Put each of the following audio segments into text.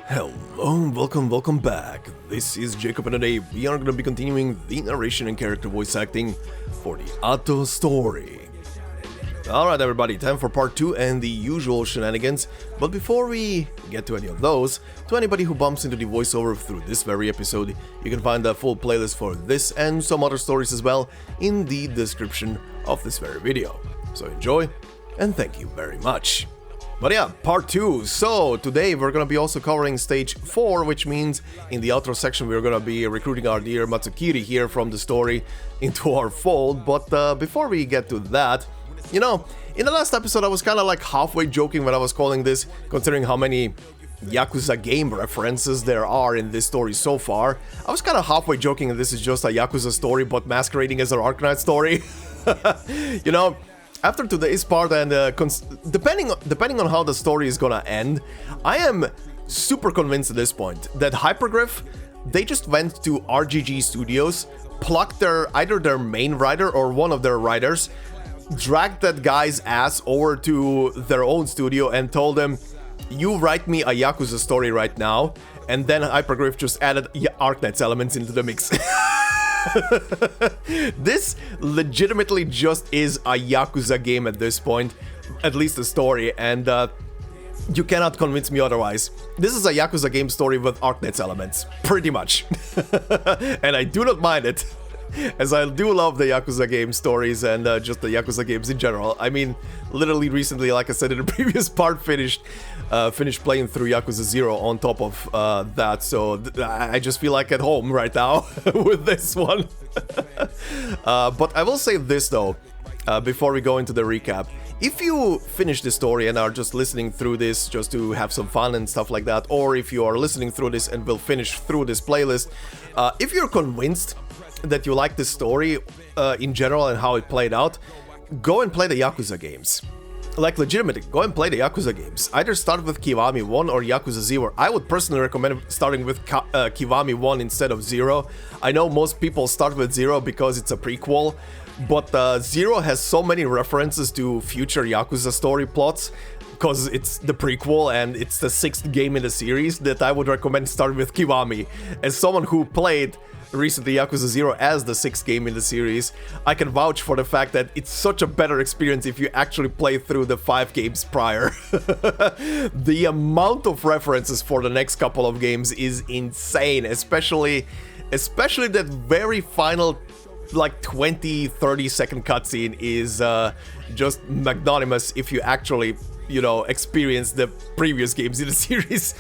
Hello and welcome back. This is Jacob and today we are going to be continuing the narration and character voice acting for the ATO story. Alright everybody, time for part 2 and the usual shenanigans, but before we get to any of those, to anybody who bumps into the voiceover through this very episode, you can find a full playlist for this and some other stories as well in the description of this very video. So enjoy and thank you very much. But yeah, part 2. So today we're gonna be also covering stage 4, which means in the outro section we're gonna be recruiting our dear Mitsukue here from the story into our fold. But before we get to that, you know, in the last episode I was kind of like halfway joking when I was calling this, considering how many Yakuza game references there are in this story so far. I was kind of halfway joking that this is just a Yakuza story but masquerading as an Arknights story. You know, after today's part and depending on how the story is gonna end, I am super convinced at this point that Hypergriff, they just went to RGG Studios, plucked either their main writer or one of their writers, dragged that guy's ass over to their own studio and told them, you write me a Yakuza story right now, and then Hypergriff just added Arknights elements into the mix. This legitimately just is a Yakuza game at this point, at least a story, and you cannot convince me otherwise. This is a Yakuza game story with Arknights elements, pretty much. And I do not mind it, as I do love the Yakuza game stories and just the Yakuza games in general. I mean, literally recently, like I said in the previous part, finished playing through Yakuza 0 on top of that, so I just feel like at home right now with this one. But I will say this though, before we go into the recap. If you finish the story and are just listening through this just to have some fun and stuff like that, or if you are listening through this and will finish through this playlist, if you're convinced that you like this story in general and how it played out, go and play the Yakuza games. Like, legitimately, go and play the Yakuza games. Either start with Kiwami 1 or Yakuza 0. I would personally recommend starting with Kiwami 1 instead of 0. I know most people start with 0 because it's a prequel, but 0 has so many references to future Yakuza story plots, because it's the prequel and it's the 6th game in the series, that I would recommend starting with Kiwami. As someone who played recently Yakuza 0 as the 6th game in the series, I can vouch for the fact that it's such a better experience if you actually play through the 5 games prior. The amount of references for the next couple of games is insane, especially that very final like 20-30 second cutscene is just magnanimous if you actually, you know, experience the previous games in the series.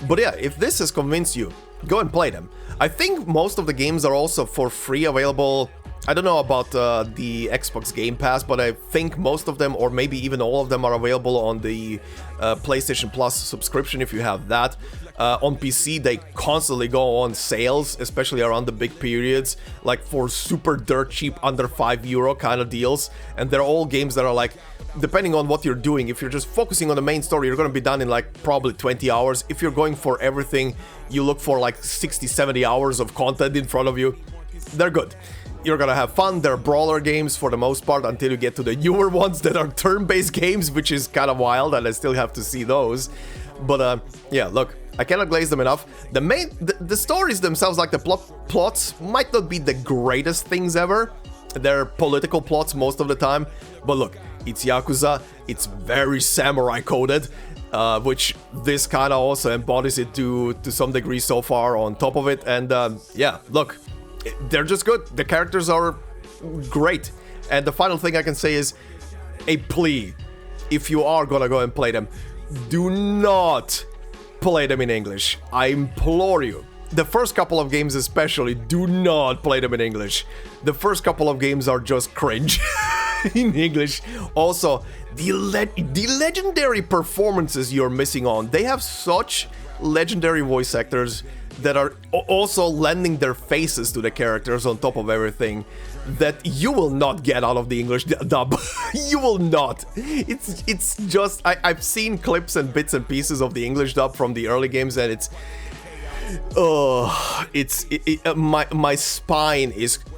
But yeah, if this has convinced you, go and play them. I think most of the games are also for free available. I don't know about the Xbox Game Pass, but I think most of them, or maybe even all of them, are available on the PlayStation Plus subscription if you have that. On PC, they constantly go on sales, especially around the big periods, like for super dirt cheap, under €5 kind of deals. And they're all games that are like, depending on what you're doing, if you're just focusing on the main story, you're gonna be done in like probably 20 hours. If you're going for everything, you look for like 60-70 hours of content in front of you. They're good. You're gonna have fun. They're brawler games for the most part until you get to the newer ones that are turn-based games, which is kind of wild, and I still have to see those. But yeah, look, I cannot glaze them enough. The stories themselves, like the plots, might not be the greatest things ever. They're political plots most of the time, but look, it's Yakuza, it's very samurai coded, which this kind of also embodies it to some degree so far on top of it, and yeah, look, they're just good. The characters are great, and the final thing I can say is a plea. If you are gonna go and play them, do not play them in English. I implore you. The first couple of games especially, do not play them in English. The first couple of games are just cringe in English. Also, the legendary performances you're missing on. They have such legendary voice actors that are also lending their faces to the characters on top of everything that you will not get out of the English dub. You will not. It's just, I've seen clips and bits and pieces of the English dub from the early games, and it's my spine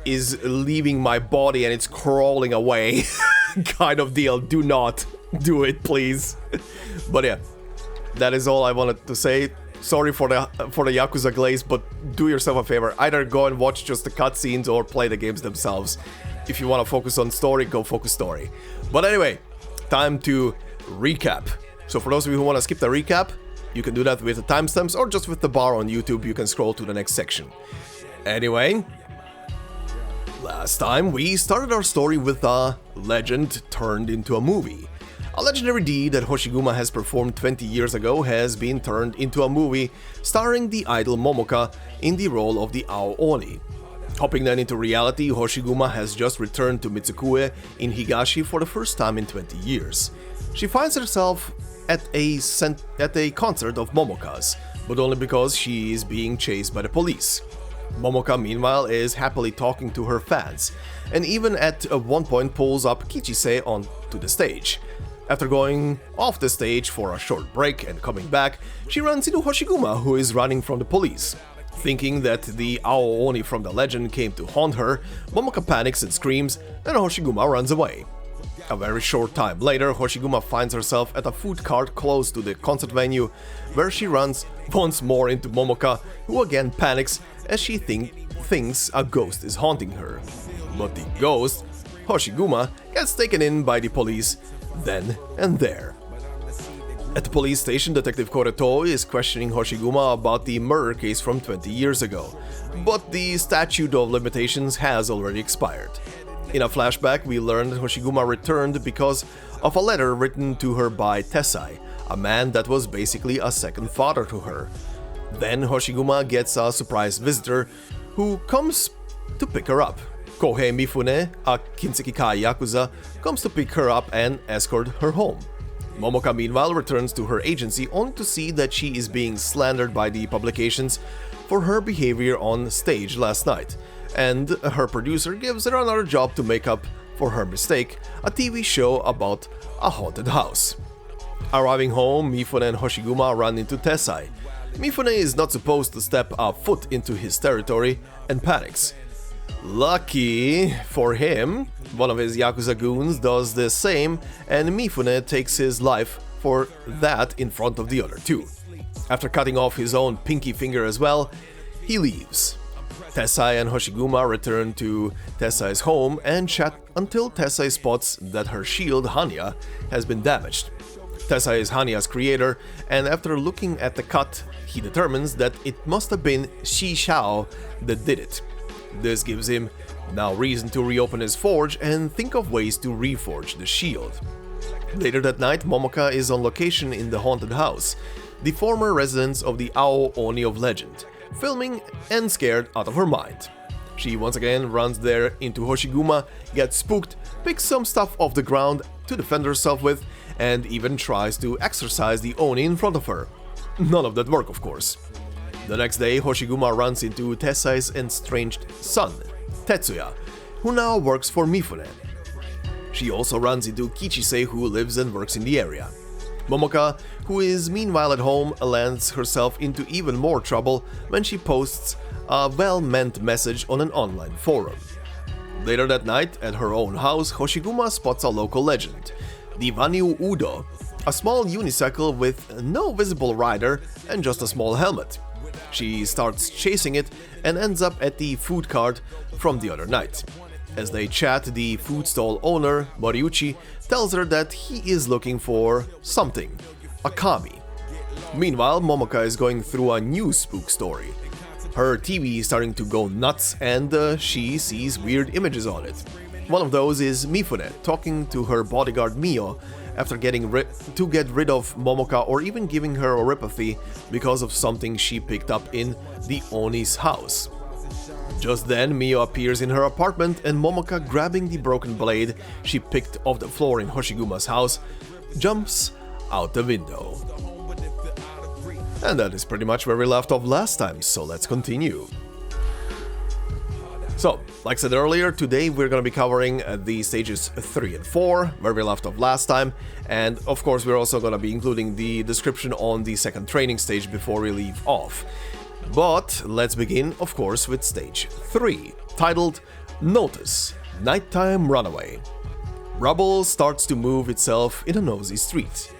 is leaving my body and it's crawling away kind of deal. Do not do it, please. But yeah, that is all I wanted to say. sorry for the Yakuza glaze, but do yourself a favor. Either go and watch just the cutscenes or play the games themselves. If you want to focus on story, go focus story. But anyway, time to recap. So for those of you who want to skip the recap, you can do that with the timestamps or just with the bar on YouTube. You can scroll to the next section. Anyway, last time we started our story with a legend turned into a movie. A legendary deed that Hoshiguma has performed 20 years ago has been turned into a movie starring the idol Momoka in the role of the Ao Oni. Hopping then into reality, Hoshiguma has just returned to Mitsukue in Higashi for the first time in 20 years. She finds herself at a concert of Momoka's, but only because she is being chased by the police. Momoka, meanwhile, is happily talking to her fans, and even at one point pulls up Kichisei onto the stage. After going off the stage for a short break and coming back, she runs into Hoshiguma, who is running from the police. Thinking that the Ao Oni from the legend came to haunt her, Momoka panics and screams, and Hoshiguma runs away. A very short time later, Hoshiguma finds herself at a food cart close to the concert venue, where she runs once more into Momoka, who again panics as she thinks a ghost is haunting her. But the ghost, Hoshiguma, gets taken in by the police then and there. At the police station, Detective Koreto is questioning Hoshiguma about the murder case from 20 years ago, but the statute of limitations has already expired. In a flashback, we learn that Hoshiguma returned because of a letter written to her by Tessai, a man that was basically a second father to her. Then Hoshiguma gets a surprise visitor who comes to pick her up. Kohei Mifune, a Kinsekikai Yakuza, comes to pick her up and escort her home. Momoka meanwhile returns to her agency only to see that she is being slandered by the publications for her behavior on stage last night, and her producer gives her another job to make up for her mistake, a TV show about a haunted house. Arriving home, Mifune and Hoshiguma run into Tessai. Mifune is not supposed to step a foot into his territory and panics. Lucky for him, one of his Yakuza goons does the same, and Mifune takes his life for that in front of the other two. After cutting off his own pinky finger as well, he leaves. Tessai and Hoshiguma return to Tessai's home and chat until Tessai spots that her shield, Hanyaa, has been damaged. Tessai is Hanyaa's creator, and after looking at the cut, he determines that it must have been Shi Shao that did it. This gives him now reason to reopen his forge and think of ways to reforge the shield. Later that night, Momoka is on location in the haunted house, the former residence of the Ao Oni of legend, filming and scared out of her mind. She once again runs there into Hoshiguma, gets spooked, picks some stuff off the ground to defend herself with, and even tries to exorcise the Oni in front of her. None of that work, of course. The next day, Hoshiguma runs into Tessai's estranged son, Tetsuya, who now works for Mifune. She also runs into Kichisei, who lives and works in the area. Momoka, who is meanwhile at home, lands herself into even more trouble when she posts a well-meant message on an online forum. Later that night, at her own house, Hoshiguma spots a local legend, the Vanyu Udo, a small unicycle with no visible rider and just a small helmet. She starts chasing it and ends up at the food cart from the other night. As they chat, the food stall owner, Moriuchi, tells her that he is looking for something, a kami. Meanwhile, Momoka is going through a new spook story. Her TV is starting to go nuts and she sees weird images on it. One of those is Mifune talking to her bodyguard Mio after to get rid of Momoka, or even giving her oropathy because of something she picked up in the Oni's house. Just then, Mio appears in her apartment and Momoka, grabbing the broken blade she picked off the floor in Hoshiguma's house, jumps out the window. And that is pretty much where we left off last time, so let's continue. So, like I said earlier, today we're going to be covering the stages 3 and 4, where we left off last time, and of course we're also going to be including the description on the second training stage before we leave off. But let's begin, of course, with stage 3, titled Notice, Nighttime Runaway. Rubble starts to move itself in a noisy street,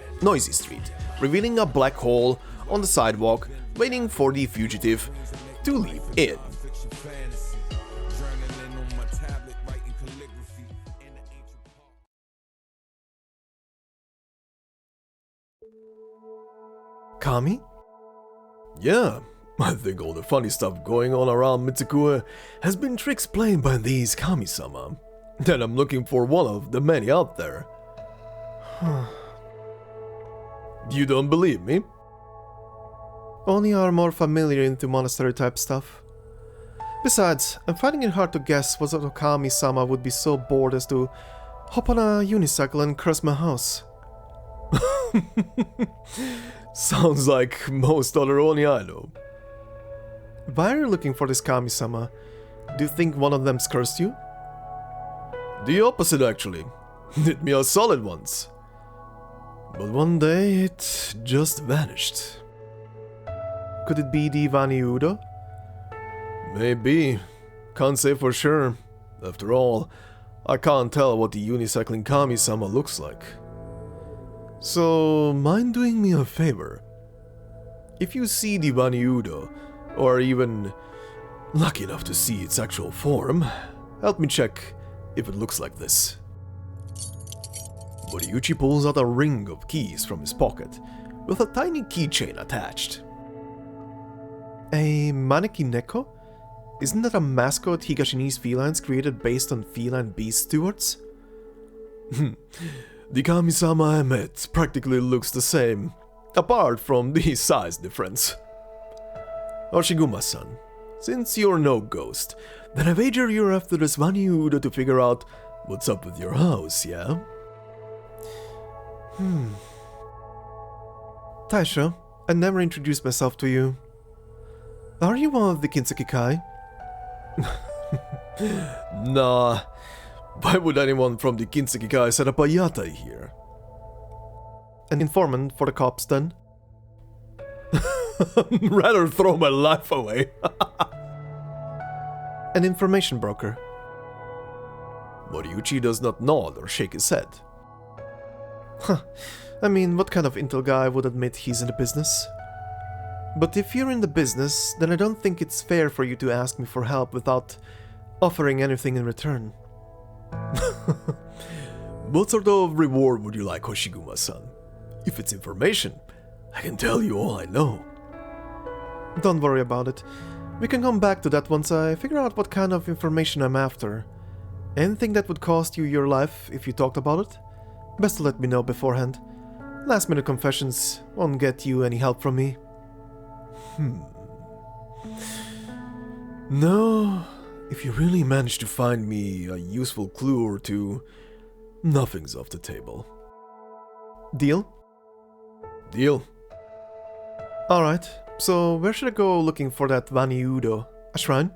revealing a black hole on the sidewalk waiting for the fugitive to leap in. Kami? Yeah, I think all the funny stuff going on around Mitsukue has been tricks played by these Kami-sama. And I'm looking for one of the many out there. You don't believe me? Only are more familiar into monastery type stuff. Besides, I'm finding it hard to guess what Kami-sama would be so bored as to hop on a unicycle and curse my house. Sounds like most other Oni I know. Why are you looking for this Kami-sama? Do you think one of them's cursed you? The opposite, actually. Did me a solid once. But one day it just vanished. Could it be the Vaniudo? Maybe. Can't say for sure. After all, I can't tell what the unicycling Kami-sama looks like. So, mind doing me a favor? If you see the Vaniudo, or even lucky enough to see its actual form, help me check if it looks like this. Moriuchi pulls out a ring of keys from his pocket, with a tiny keychain attached. A Maneki Neko? Isn't that a mascot Higashi's felines created based on feline beast stewards? The Kami-sama I met practically looks the same, apart from the size difference. Hoshiguma-san, since you're no ghost, then I wager you're after this Vaniudo to figure out what's up with your house, yeah? Taisha, I never introduced myself to you. Are you one of the Kinseki Kai? Nah. Why would anyone from the Kinseki Kai set up a yatai here? An informant for the cops, then? Rather throw my life away. An information broker. Moriuchi does not nod or shake his head. I mean, what kind of intel guy would admit he's in the business? But if you're in the business, then I don't think it's fair for you to ask me for help without offering anything in return. What sort of reward would you like, Hoshiguma-san? If it's information, I can tell you all I know. Don't worry about it. We can come back to that once I figure out what kind of information I'm after. Anything that would cost you your life if you talked about it? Best to let me know beforehand. Last minute confessions won't get you any help from me. No, if you really manage to find me a useful clue or two, nothing's off the table. Deal? Deal. Alright, so where should I go looking for that Vaniudo? A shrine?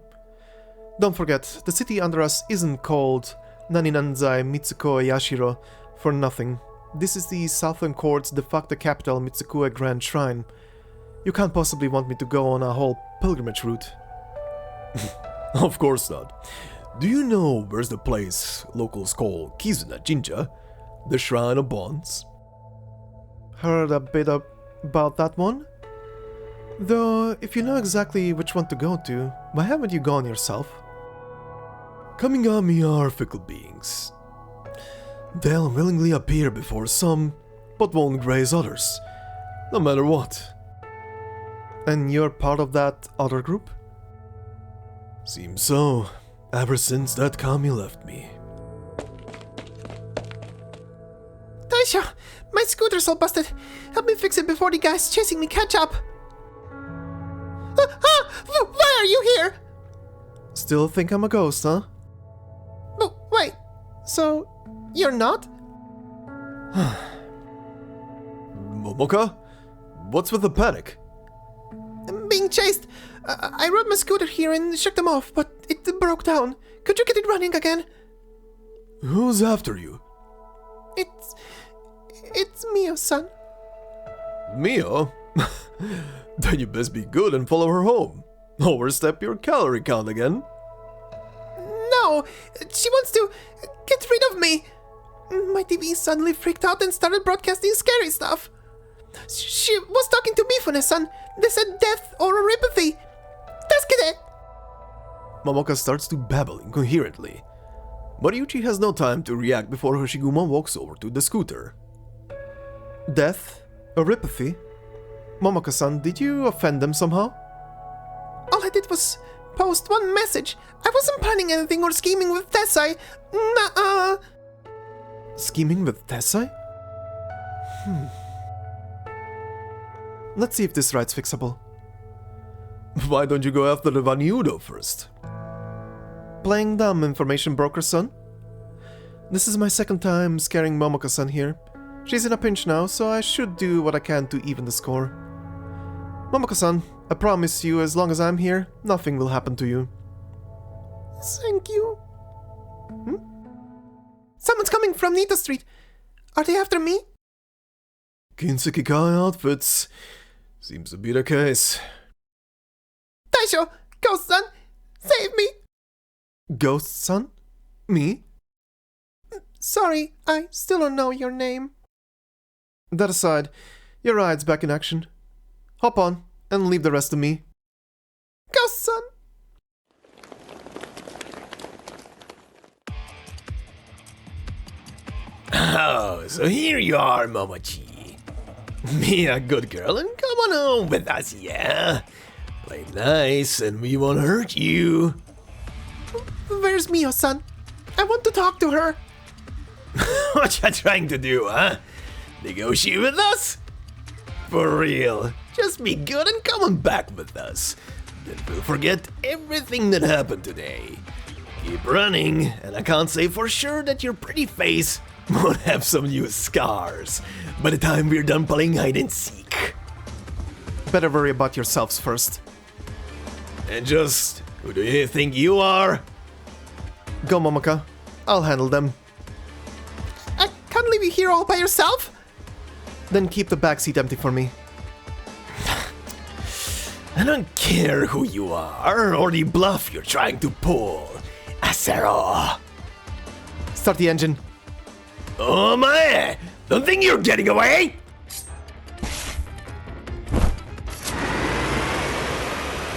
Don't forget, the city under us isn't called Naninanzai Mitsukue Yashiro for nothing. This is the Southern Court's de facto capital, Mitsukue Grand Shrine. You can't possibly want me to go on a whole pilgrimage route. Of course not. Do you know where's the place locals call Kizuna Jinja, the Shrine of Bonds? Heard a bit about that one? Though, if you know exactly which one to go to, why haven't you gone yourself? Kamigami are fickle beings. They'll willingly appear before some, but won't graze others, no matter what. And you're part of that other group? Seems so, ever since that Kami left me. Taisha, my scooter's all busted. Help me fix it before the guys chasing me catch up. Why are you here? Still think I'm a ghost, huh? Oh, wait, so you're not? Momoka? What's with the panic? I'm being chased. I rode my scooter here and shook them off, but it broke down. Could you get it running again? Who's after you? It's Mio-san. Mio? Then you best be good and follow her home. Overstep your calorie count again. No, she wants to get rid of me. My TV suddenly freaked out and started broadcasting scary stuff. She was talking to Mifune-san. They said death or oripathy. Tasukede! Momoka starts to babble incoherently. But Ryuichi has no time to react before Hoshiguma walks over to the scooter. Death? Oripathy? Momoka-san, did you offend them somehow? All I did was post one message. I wasn't planning anything or scheming with Tessai. Nuh-uh. Scheming with Tessai? Let's see if this ride's fixable. Why don't you go after the Vaniudo first? Playing dumb, information broker, son? This is my second time scaring Momoka-san here. She's in a pinch now, so I should do what I can to even the score. Momoka-san, I promise you, as long as I'm here, nothing will happen to you. Thank you. Someone's coming from Nita Street. Are they after me? Kinseki Kai outfits. Seems to be the case. Taisho! Ghost-san! Save me! Ghost-san? Me? Sorry, I still don't know your name. That aside, your ride's back in action. Hop on, and leave the rest to me. Ghost-san! Oh, so here you are, Momochi. Be a good girl and come on home with us, yeah? Play nice and we won't hurt you. Where's Mio-san? I want to talk to her. What you trying to do, huh? Negotiate with us? For real, just be good and come on back with us. Then we'll forget everything that happened today. Keep running, and I can't say for sure that your pretty face won't have some new scars by the time we're done playing hide and seek. Better worry about yourselves first. And just, who do you think you are? Go, Momoka. I'll handle them. I can't leave you here all by yourself. Then keep the backseat empty for me. I don't care who you are or the bluff you're trying to pull. Asero! Start the engine. Oh my! Don't think you're getting away!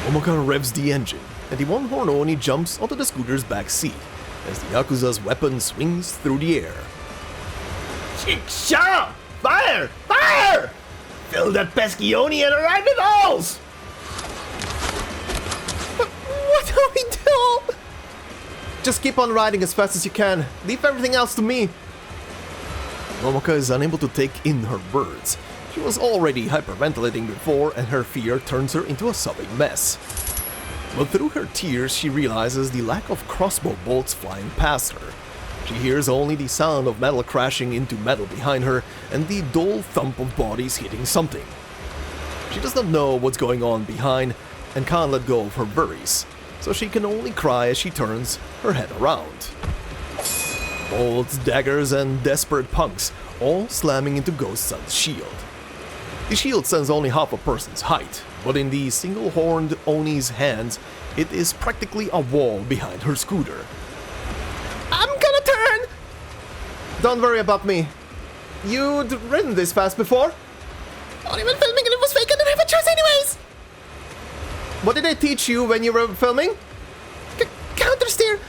Momoka revs the engine, and the one-horn Oni jumps onto the scooter's back seat as the Yakuza's weapon swings through the air. Chikshaw! Fire! Fire! Fill that pesky Oni and arrive with holes! What do we do? Just keep on riding as fast as you can. Leave everything else to me. Momoka is unable to take in her words. She was already hyperventilating before, and her fear turns her into a sobbing mess. But through her tears, she realizes the lack of crossbow bolts flying past her. She hears only the sound of metal crashing into metal behind her and the dull thump of bodies hitting something. She does not know what's going on behind and can't let go of her worries, so she can only cry as she turns her head around. Bolts, daggers, and desperate punks, all slamming into Ghost-san's shield. The shield stands only half a person's height, but in the single-horned Oni's hands, it is practically a wall behind her scooter. I'm gonna turn! Don't worry about me. You'd ridden this fast before? Only when filming and it was fake, I didn't have a choice anyways! What did they teach you when you were filming? Counter steer,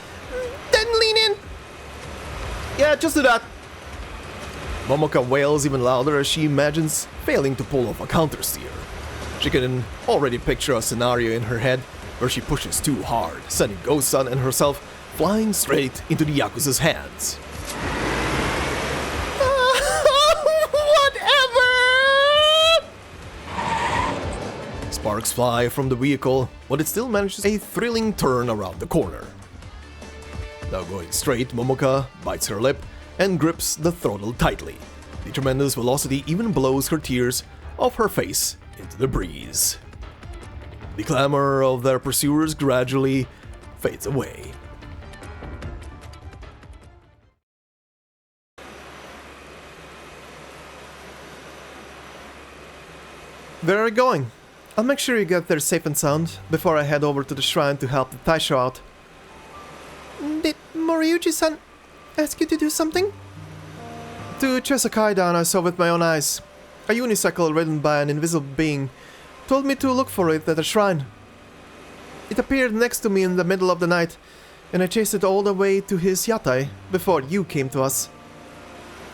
then lean in. Yeah, just do that. Momoka wails even louder as she imagines failing to pull off a countersteer. She can already picture a scenario in her head where she pushes too hard, sending Ghost-san and herself flying straight into the Yakuza's hands. Whatever! Sparks fly from the vehicle, but it still manages a thrilling turn around the corner. Now going straight, Momoka bites her lip and grips the throttle tightly. The tremendous velocity even blows her tears off her face into the breeze. The clamor of their pursuers gradually fades away. Where are you going? I'll make sure you get there safe and sound before I head over to the shrine to help the Taisho out. Did Moriuchi-san ask you to do something? To chase a Kaidan I saw with my own eyes. A unicycle ridden by an invisible being told me to look for it at a shrine. It appeared next to me in the middle of the night, and I chased it all the way to his yatai before you came to us.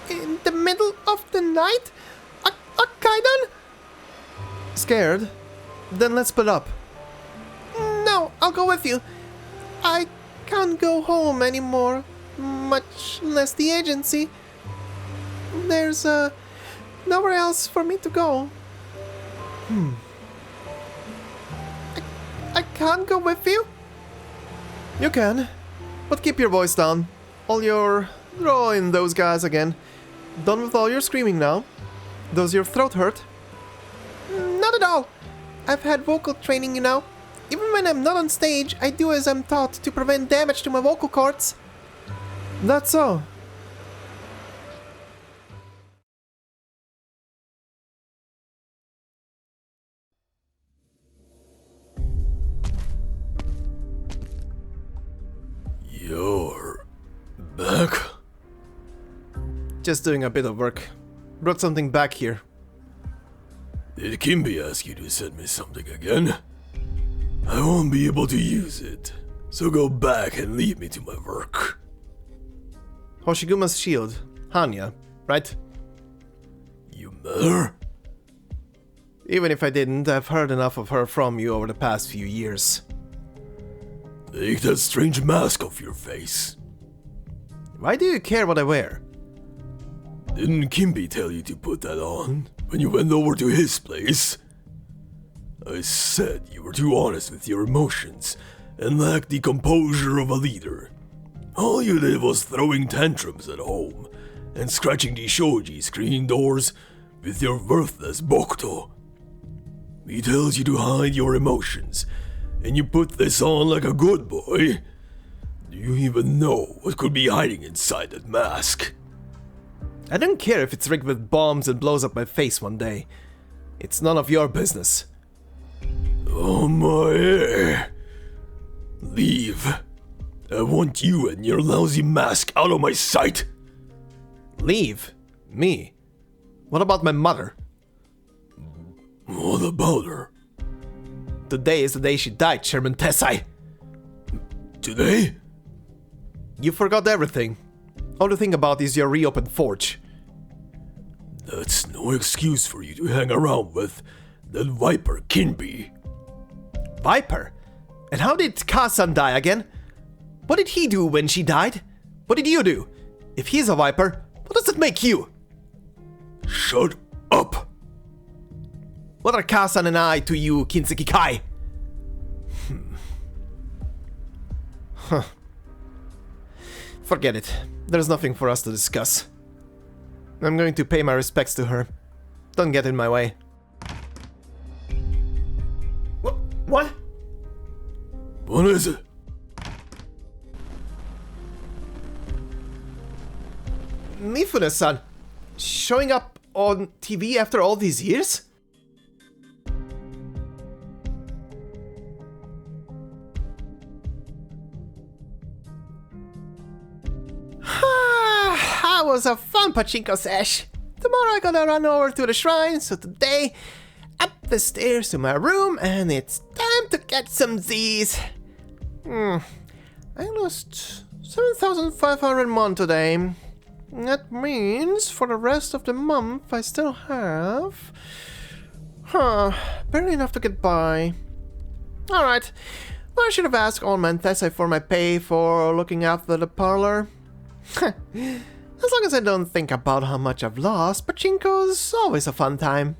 In the middle of the night? A kaidan? Scared? Then let's split up. No, I'll go with you. I can't go home anymore, much less the agency. There's nowhere else for me to go. I can't go with you? You can, but keep your voice down. All your throwing those guys again. Done with all your screaming now. Does your throat hurt? Not at all. I've had vocal training, you know. Even when I'm not on stage, I do as I'm taught to prevent damage to my vocal cords. That's so. You're back? Just doing a bit of work. Brought something back here. Did Kimby ask you to send me something again? I won't be able to use it, so go back and leave me to my work. Hoshiguma's shield. Hanyaa, right? You met her? Even if I didn't, I've heard enough of her from you over the past few years. Take that strange mask off your face. Why do you care what I wear? Didn't Kimby tell you to put that on when you went over to his place? I said you were too honest with your emotions and lacked the composure of a leader. All you did was throwing tantrums at home and scratching the shoji screen doors with your worthless bokuto. He tells you to hide your emotions, and you put this on like a good boy. Do you even know what could be hiding inside that mask? I don't care if it's rigged with bombs and blows up my face one day. It's none of your business. Oh my. Leave. I want you and your lousy mask out of my sight. Leave? Me? What about my mother? What about her? Today is the day she died, Chairman Tessai. Today? You forgot everything. All you think about is your reopened forge. That's no excuse for you to hang around with that viper Kinby. Viper? And how did Ka-san die again? What did he do when she died? What did you do? If he's a viper, what does it make you? Shut up! What are Ka-san and I to you, Kinseki Kai? Huh. Forget it. There's nothing for us to discuss. I'm going to pay my respects to her. Don't get in my way. What? What is it? Mifune-san, showing up on TV after all these years? That was a fun pachinko sesh. Tomorrow I gotta run over to the shrine, so today, up the stairs to my room, and it's time to get some Z's. I lost 7,500 mon today. That means for the rest of the month I still have... barely enough to get by. Alright, well, I should have asked Old Man Tessai for my pay for looking after the parlor. As long as I don't think about how much I've lost, pachinko's always a fun time.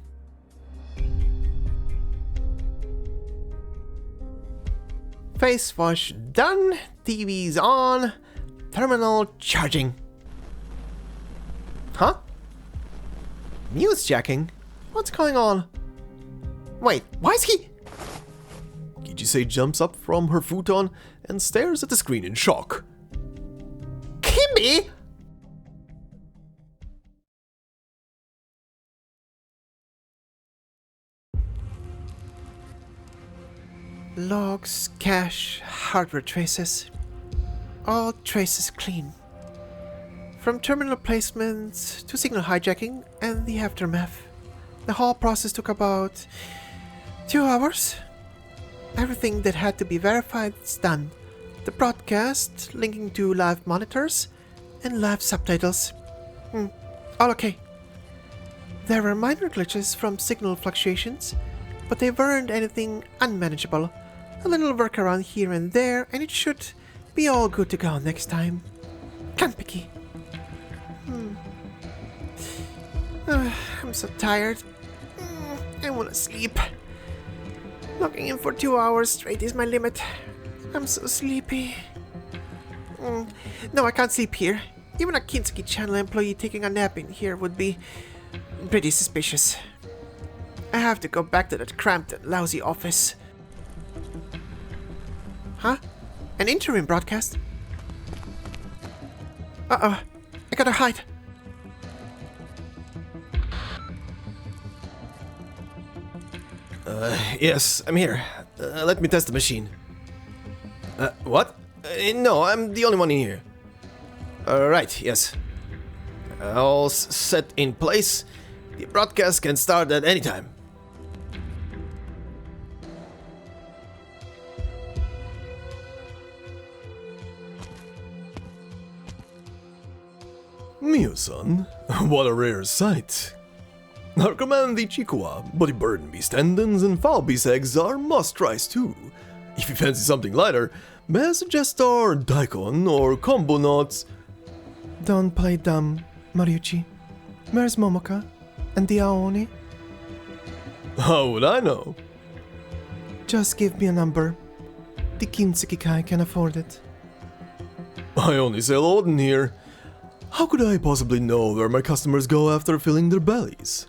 Face wash done, TV's on, terminal charging. Huh? News checking? What's going on? Wait, why is he... Kijisei jumps up from her futon and stares at the screen in shock. Kimby? Logs, cache, hardware traces. All traces clean. From terminal placements to signal hijacking and the aftermath. The whole process took about 2 hours. Everything that had to be verified is done. The broadcast, linking to live monitors, and live subtitles. All okay. There were minor glitches from signal fluctuations, but they weren't anything unmanageable. A little workaround here and there, and it should be all good to go next time. Kanpeki. I'm so tired. I want to sleep. Logging in for 2 hours straight is my limit. I'm so sleepy. No, I can't sleep here. Even a Kintsugi channel employee taking a nap in here would be pretty suspicious. I have to go back to that cramped and lousy office. Huh? An interim broadcast? Uh-oh. I gotta hide. Yes, I'm here. Let me test the machine. What? No, I'm the only one in here. Right, yes. All set in place. The broadcast can start at any time. Mio-san, what a rare sight. Our command the Chikuwa, body burden beast tendons and foul beast eggs are must-tries too. If you fancy something lighter, may I suggest our daikon or combo nuts? Don't play dumb, Mariuchi. Where's Momoka? And the Aoni? How would I know? Just give me a number. The Kintsugi-kai can afford it. I only sell Odin here. How could I possibly know where my customers go after filling their bellies?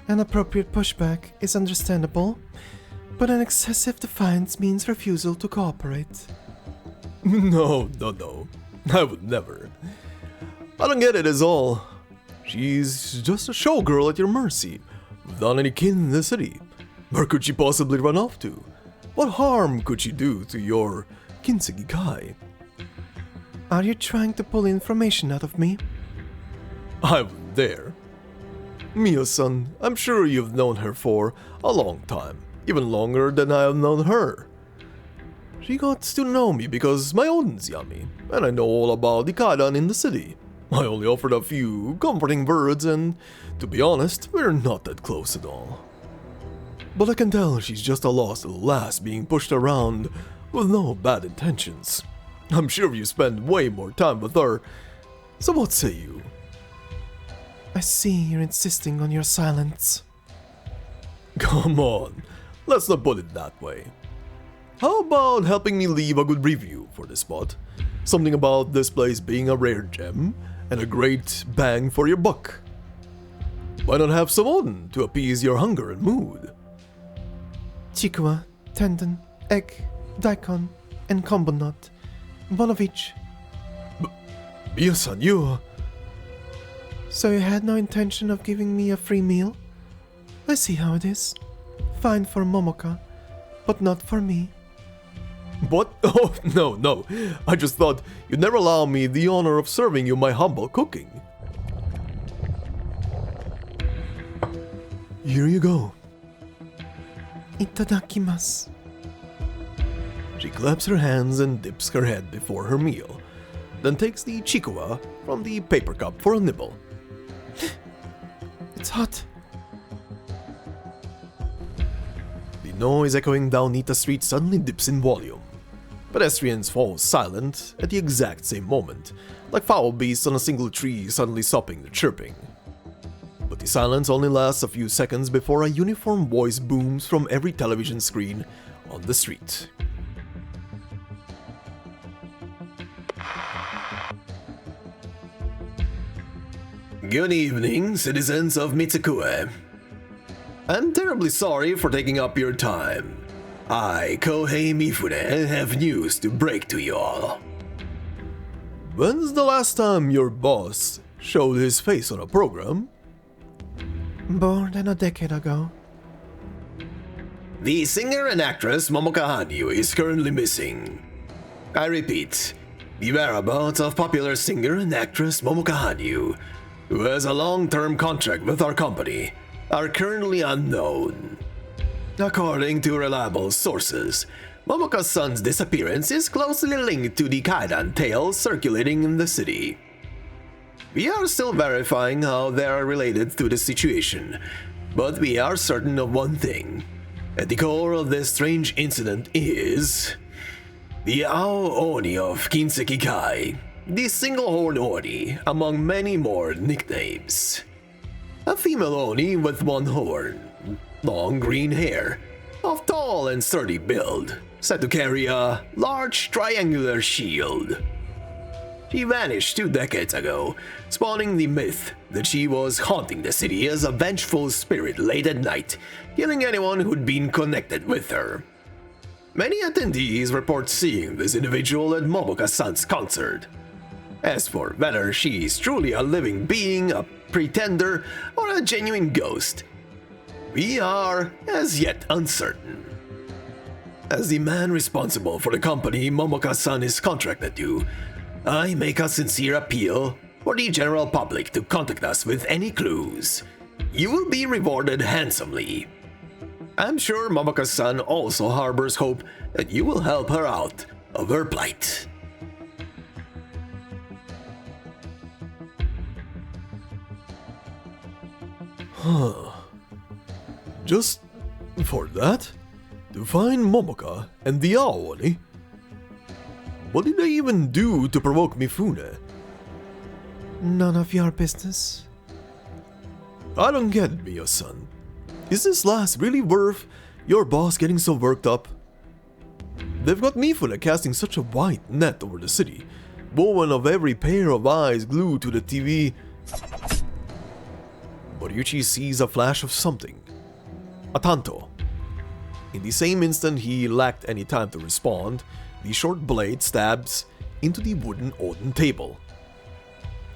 An appropriate pushback is understandable, but an excessive defiance means refusal to cooperate. No. I would never. I don't get it is all. She's just a showgirl at your mercy, without any kin in the city. Where could she possibly run off to? What harm could she do to your Kintsugi-kai? Are you trying to pull information out of me? I wouldn't dare. Mio-san, I'm sure you've known her for a long time, even longer than I have known her. She got to know me because my Odin's yummy, and I know all about the Kaidan in the city. I only offered a few comforting words, and to be honest, we're not that close at all. But I can tell she's just a lost little lass being pushed around with no bad intentions. I'm sure you spend way more time with her, so what say you? I see you're insisting on your silence. Come on, let's not put it that way. How about helping me leave a good review for this spot? Something about this place being a rare gem and a great bang for your buck. Why not have some Odin to appease your hunger and mood? Chikuwa, tendon, egg, daikon, and combo nut. One of each. Mio-san, you... So you had no intention of giving me a free meal? I see how it is. Fine for Momoka, but not for me. What? Oh, no. I just thought you'd never allow me the honor of serving you my humble cooking. Here you go. Itadakimasu. She claps her hands and dips her head before her meal, then takes the chikuwa from the paper cup for a nibble. It's hot. The noise echoing down Nita Street suddenly dips in volume. Pedestrians fall silent at the exact same moment, like foul beasts on a single tree suddenly stopping their chirping. But the silence only lasts a few seconds before a uniform voice booms from every television screen on the street. Good evening, citizens of Mitsukue. I'm terribly sorry for taking up your time. I, Kohei Mifune, have news to break to you all. When's the last time your boss showed his face on a program? More than a decade ago. The singer and actress Momoka Hanyu is currently missing. I repeat, the whereabouts of popular singer and actress Momoka Hanyu, who has a long-term contract with our company, are currently unknown. According to reliable sources, Momoka-san's disappearance is closely linked to the Kaidan tales circulating in the city. We are still verifying how they are related to the situation, but we are certain of one thing. At the core of this strange incident is the Ao Oni of Kinsekikai, the single-horned Oni among many more nicknames. A female Oni with one horn, long green hair, of tall and sturdy build, said to carry a large triangular shield. She vanished 2 decades ago, spawning the myth that she was haunting the city as a vengeful spirit late at night, killing anyone who'd been connected with her. Many attendees report seeing this individual at Momoka-san's concert. As for whether she is truly a living being, a pretender, or a genuine ghost, we are as yet uncertain. As the man responsible for the company Momoka-san is contracted to, I make a sincere appeal for the general public to contact us with any clues. You will be rewarded handsomely. I'm sure Momoka-san also harbors hope that you will help her out of her plight. Just for that? To find Momoka and the Aoni? What did they even do to provoke Mifune? None of your business. I don't get it, Miyo-san. Is this last really worth your boss getting so worked up? They've got Mifune casting such a wide net over the city, woven of every pair of eyes glued to the TV. Moriuchi sees a flash of something. A tanto. In the same instant he lacked any time to respond, the short blade stabs into the wooden oden table.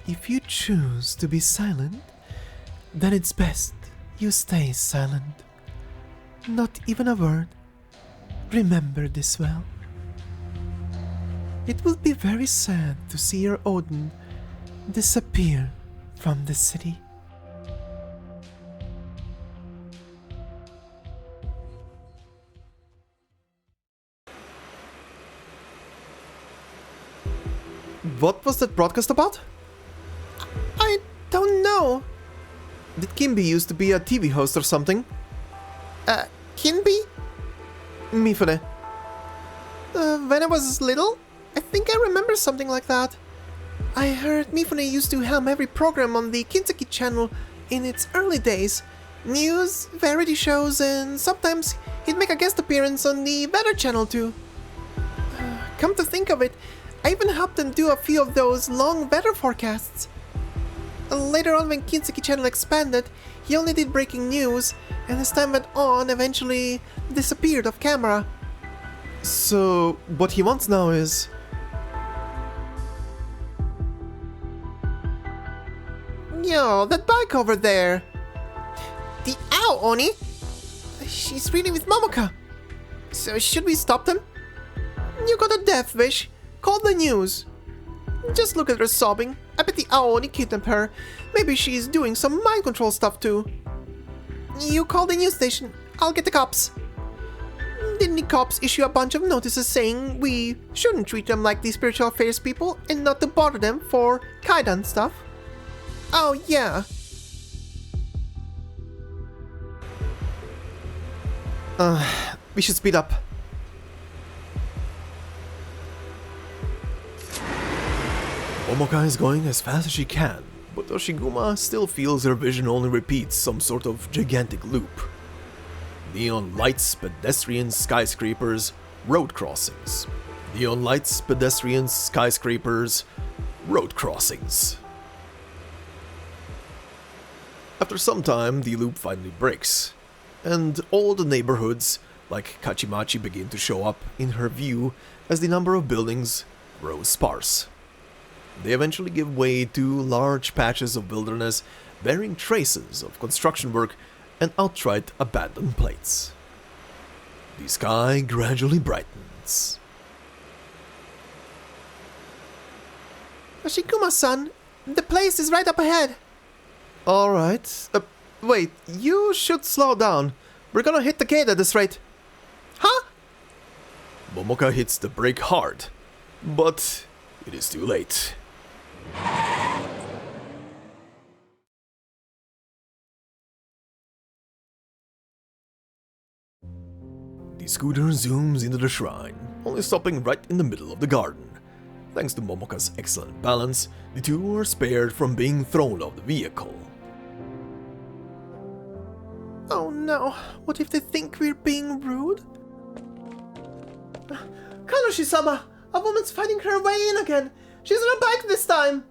If you choose to be silent, then it's best you stay silent. Not even a word. Remember this well. It will be very sad to see your Odin disappear from the city. What was that broadcast about? I don't know. Did Kimby used to be a TV host or something? Kinby? Mifune. When I was little, I think I remember something like that. I heard Mifune used to helm every program on the Kinseki channel in its early days. News, variety shows, and sometimes he'd make a guest appearance on the weather channel too. Come to think of it, I even helped him do a few of those long weather forecasts. Later on, when Kinseki channel expanded, he only did breaking news, and as time went on, eventually disappeared off camera. So, what he wants now is... Yo, that bike over there! The Ao Oni! She's really with Momoka! So should we stop them? You got a death wish. Call the news. Just look at her sobbing. I bet the Ao Oni kidnapped her. Maybe she's doing some mind control stuff too. You call the news station. I'll get the cops. Didn't the cops issue a bunch of notices saying we shouldn't treat them like the spiritual affairs people and not to bother them for Kaidan stuff? Oh yeah. We should speed up. Momoka is going as fast as she can, but Hoshiguma still feels her vision only repeats some sort of gigantic loop. Neon lights, pedestrians, skyscrapers, road crossings. Neon lights, pedestrians, skyscrapers, road crossings. After some time, the loop finally breaks, and all the neighborhoods, like Kajimachi, begin to show up in her view as the number of buildings grows sparse. They eventually give way to large patches of wilderness bearing traces of construction work and outright abandoned plates. The sky gradually brightens. Hoshiguma-san, the place is right up ahead. Alright, Wait, you should slow down. We're gonna hit the gate at this rate. Huh? Momoka hits the brake hard, but it is too late. The scooter zooms into the shrine, only stopping right in the middle of the garden. Thanks to Momoka's excellent balance, the two are spared from being thrown off the vehicle. Oh no, what if they think we're being rude? Kanoshi-sama! A woman's fighting her way in again! She's on a bike this time!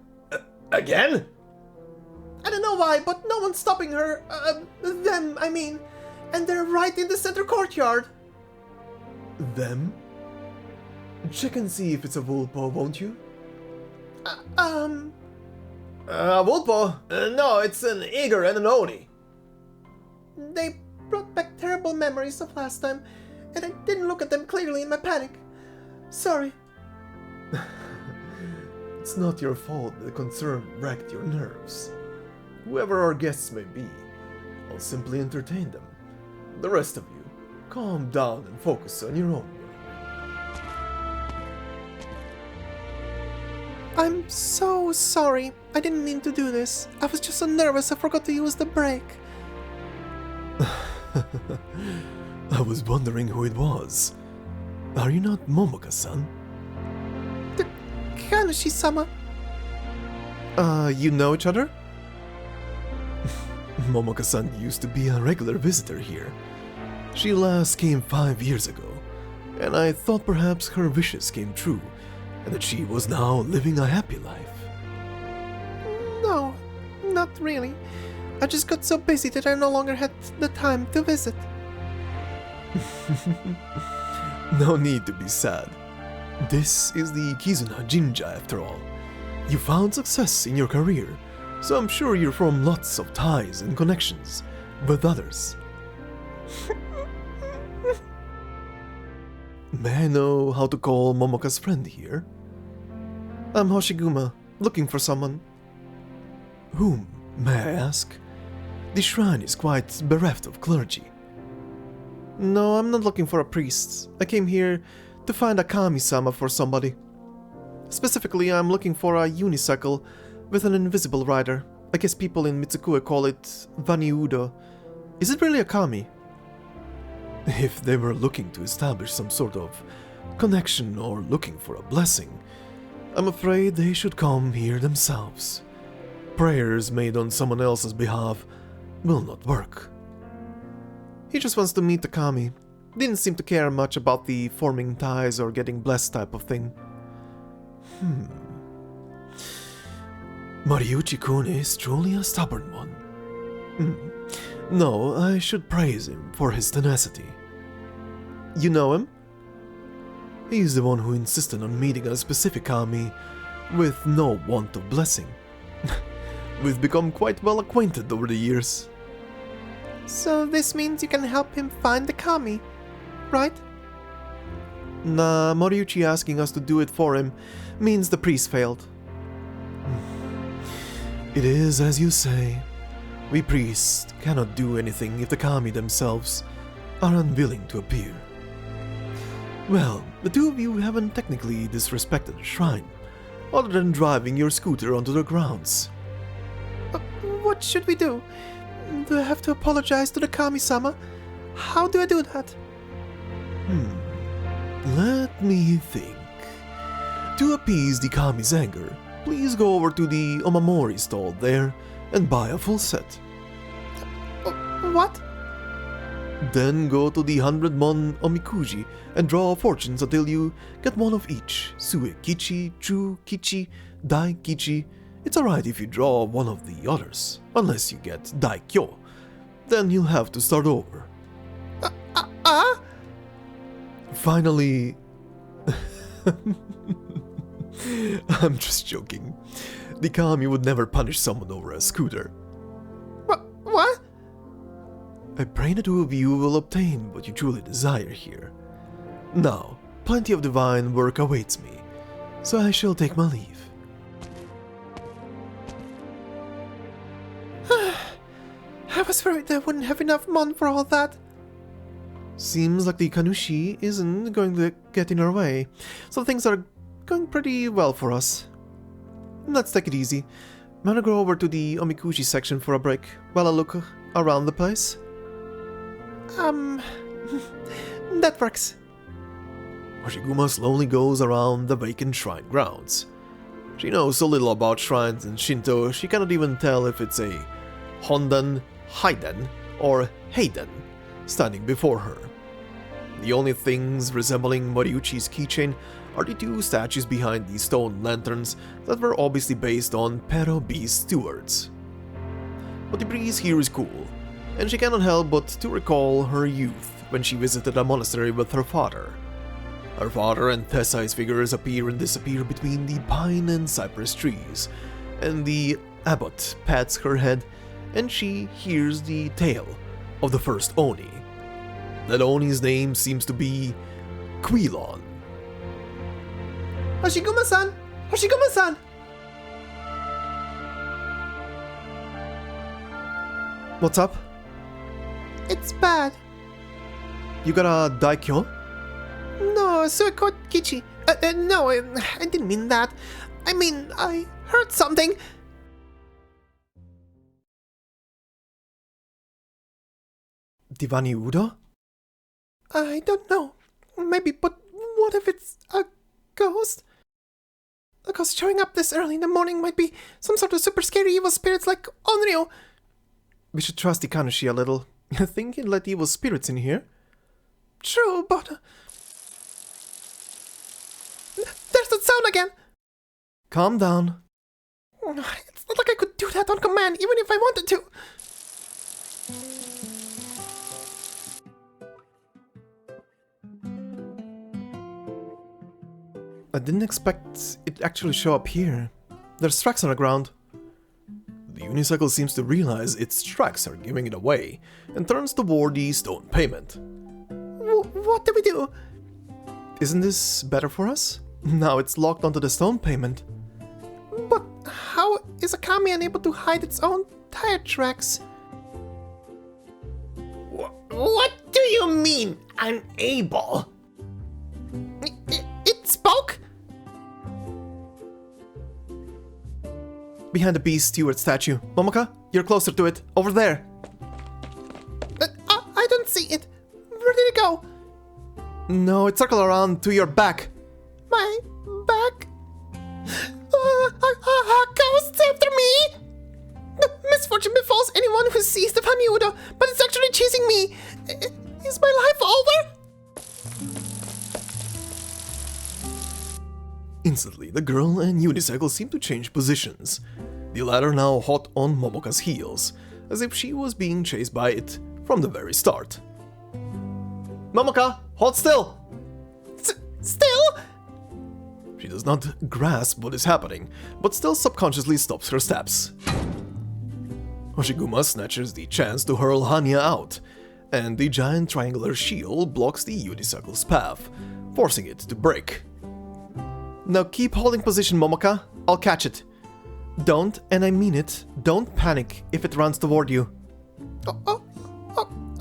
Again? I don't know why, but no one's stopping her. Them, I mean. And they're right in the center courtyard. Them? Check and see if it's a Vulpo, won't you? Vulpo? No, it's an Eager and an Oni. They brought back terrible memories of last time, and I didn't look at them clearly in my panic. Sorry. It's not your fault the concern wrecked your nerves. Whoever our guests may be, I'll simply entertain them. The rest of you, calm down and focus on your own work. I'm so sorry. I didn't mean to do this. I was just so nervous I forgot to use the brake. I was wondering who it was. Are you not Momoka-san? Kanoshi-sama. You know each other? Momoka-san used to be a regular visitor here. She last came 5 years ago, and I thought perhaps her wishes came true, and that she was now living a happy life. No, not really. I just got so busy that I no longer had the time to visit. No need to be sad. This is the Kizuna Jinja after all. You found success in your career, so I'm sure you're from lots of ties and connections with others. May I know how to call Momoka's friend here? I'm Hoshiguma, looking for someone. Whom, may I ask? The shrine is quite bereft of clergy. No, I'm not looking for a priest. I came here to find a kami-sama for somebody. Specifically, I'm looking for a unicycle with an invisible rider. I guess people in Mitsukue call it Vaniudo. Is it really a kami? If they were looking to establish some sort of connection or looking for a blessing, I'm afraid they should come here themselves. Prayers made on someone else's behalf will not work. He just wants to meet the kami. Didn't seem to care much about the forming ties or getting blessed type of thing. Mariuchi-kun is truly a stubborn one. No, I should praise him for his tenacity. You know him? He's the one who insisted on meeting a specific kami with no want of blessing. We've become quite well acquainted over the years. So this means you can help him find the kami, right? Nah, Moriuchi asking us to do it for him means the priest failed. It is as you say. We priests cannot do anything if the kami themselves are unwilling to appear. Well, the two of you haven't technically disrespected the shrine, other than driving your scooter onto the grounds. What should we do? Do I have to apologize to the kami-sama? How do I do that? Let me think. To appease the kami's anger, please go over to the Omamori stall there and buy a full set. What? Then go to the 100-mon Omikuji and draw fortunes until you get one of each. Sue-kichi, Chu-kichi, Dai-kichi. It's alright if you draw one of the others, unless you get Daikyo. Then you'll have to start over. Finally... I'm just joking. The kami would never punish someone over a scooter. What? I pray the two of you will obtain what you truly desire here. Now, plenty of divine work awaits me, so I shall take my leave. I was worried I wouldn't have enough mon for all that. Seems like the Kanushi isn't going to get in our way, so things are going pretty well for us. Let's take it easy. I'm gonna go over to the Omikushi section for a break while I look around the place. That works. Hoshiguma slowly goes around the vacant shrine grounds. She knows so little about shrines and Shinto, she cannot even tell if it's a Hondan, Haiden, or Heiden standing before her. The only things resembling Moriuchi's keychain are the two statues behind the stone lanterns that were obviously based on Pero B's stewards. But the breeze here is cool, and she cannot help but to recall her youth when she visited a monastery with her father. Her father and Tessai's figures appear and disappear between the pine and cypress trees, and the abbot pats her head and she hears the tale of the first Oni. That Oni's name seems to be Quilon. Hoshiguma-san! Hoshiguma-san! What's up? It's bad. You got a daikyo? No, Suiko Kichi. No, I didn't mean that. I mean, I heard something. Divani Udo? I don't know. Maybe, but what if it's a ghost? A ghost showing up this early in the morning might be some sort of super scary evil spirits like Onryo. We should trust the Kanushi a little. You think he'd let evil spirits in here? True, but... there's that sound again! Calm down. It's not like I could do that on command, even if I wanted to. I didn't expect it actually show up here. There's tracks on the ground. The unicycle seems to realize its tracks are giving it away and turns toward the stone pavement. What do we do? Isn't this better for us? Now it's locked onto the stone pavement. But how is a kami unable to hide its own tire tracks? What do you mean, unable? It spoke? Behind the beast steward statue. Momoka, you're closer to it. Over there. I don't see it. Where did it go? No, it circled around to your back. My back? Ghosts after me? Misfortune befalls anyone who sees the Faniudo, but it's actually chasing me. Is my life over? Instantly, the girl and unicycle seem to change positions. The latter now hot on Momoka's heels, as if she was being chased by it from the very start. Momoka, hold still! Still? She does not grasp what is happening, but still subconsciously stops her steps. Hoshiguma snatches the chance to hurl Hanyaa out, and the giant triangular shield blocks the unicycle's path, forcing it to break. Now keep holding position, Momoka. I'll catch it. Don't, and I mean it, don't panic if it runs toward you.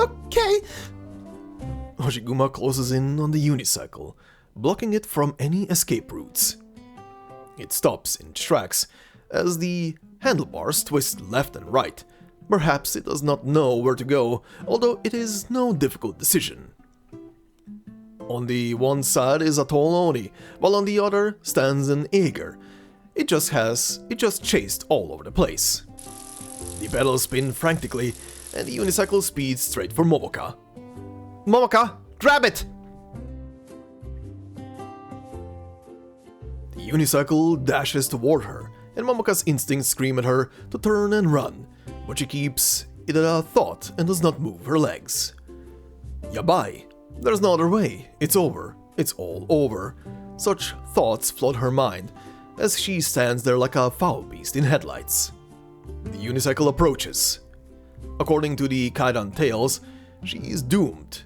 Okay. Hoshiguma closes in on the unicycle, blocking it from any escape routes. It stops in tracks as the handlebars twist left and right. Perhaps it does not know where to go, although it is no difficult decision. On the one side is a tall Oni, while on the other stands an Ager. It just chased all over the place. The pedals spin frantically, and the unicycle speeds straight for Momoka. Momoka, grab it! The unicycle dashes toward her, and Momoka's instincts scream at her to turn and run, but she keeps it a thought and does not move her legs. Yabai. There's no other way. It's over. It's all over. Such thoughts flood her mind as she stands there like a foul beast in headlights. The unicycle approaches. According to the Kaidan tales, she is doomed.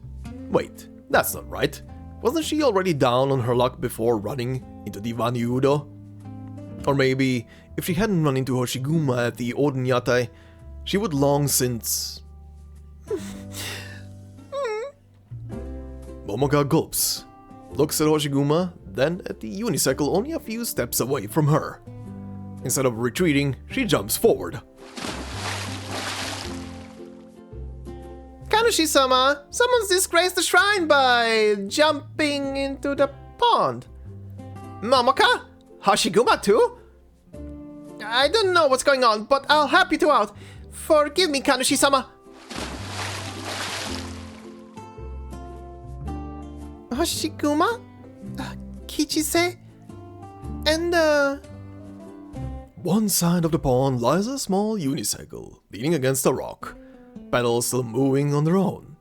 Wait, that's not right. Wasn't she already down on her luck before running into the Vanyudo? Or maybe, if she hadn't run into Hoshiguma at the Oden Yatai, she would long since Momoka gulps, looks at Hoshiguma, then at the unicycle only a few steps away from her. Instead of retreating, she jumps forward. Kanushi-sama, someone's disgraced the shrine by jumping into the pond. Momoka? Hoshiguma too? I don't know what's going on, but I'll help you two out. Forgive me, Kanushi-sama. Hoshiguma? Kichise? And, One side of the pond lies a small unicycle, leaning against a rock, pedals still moving on their own.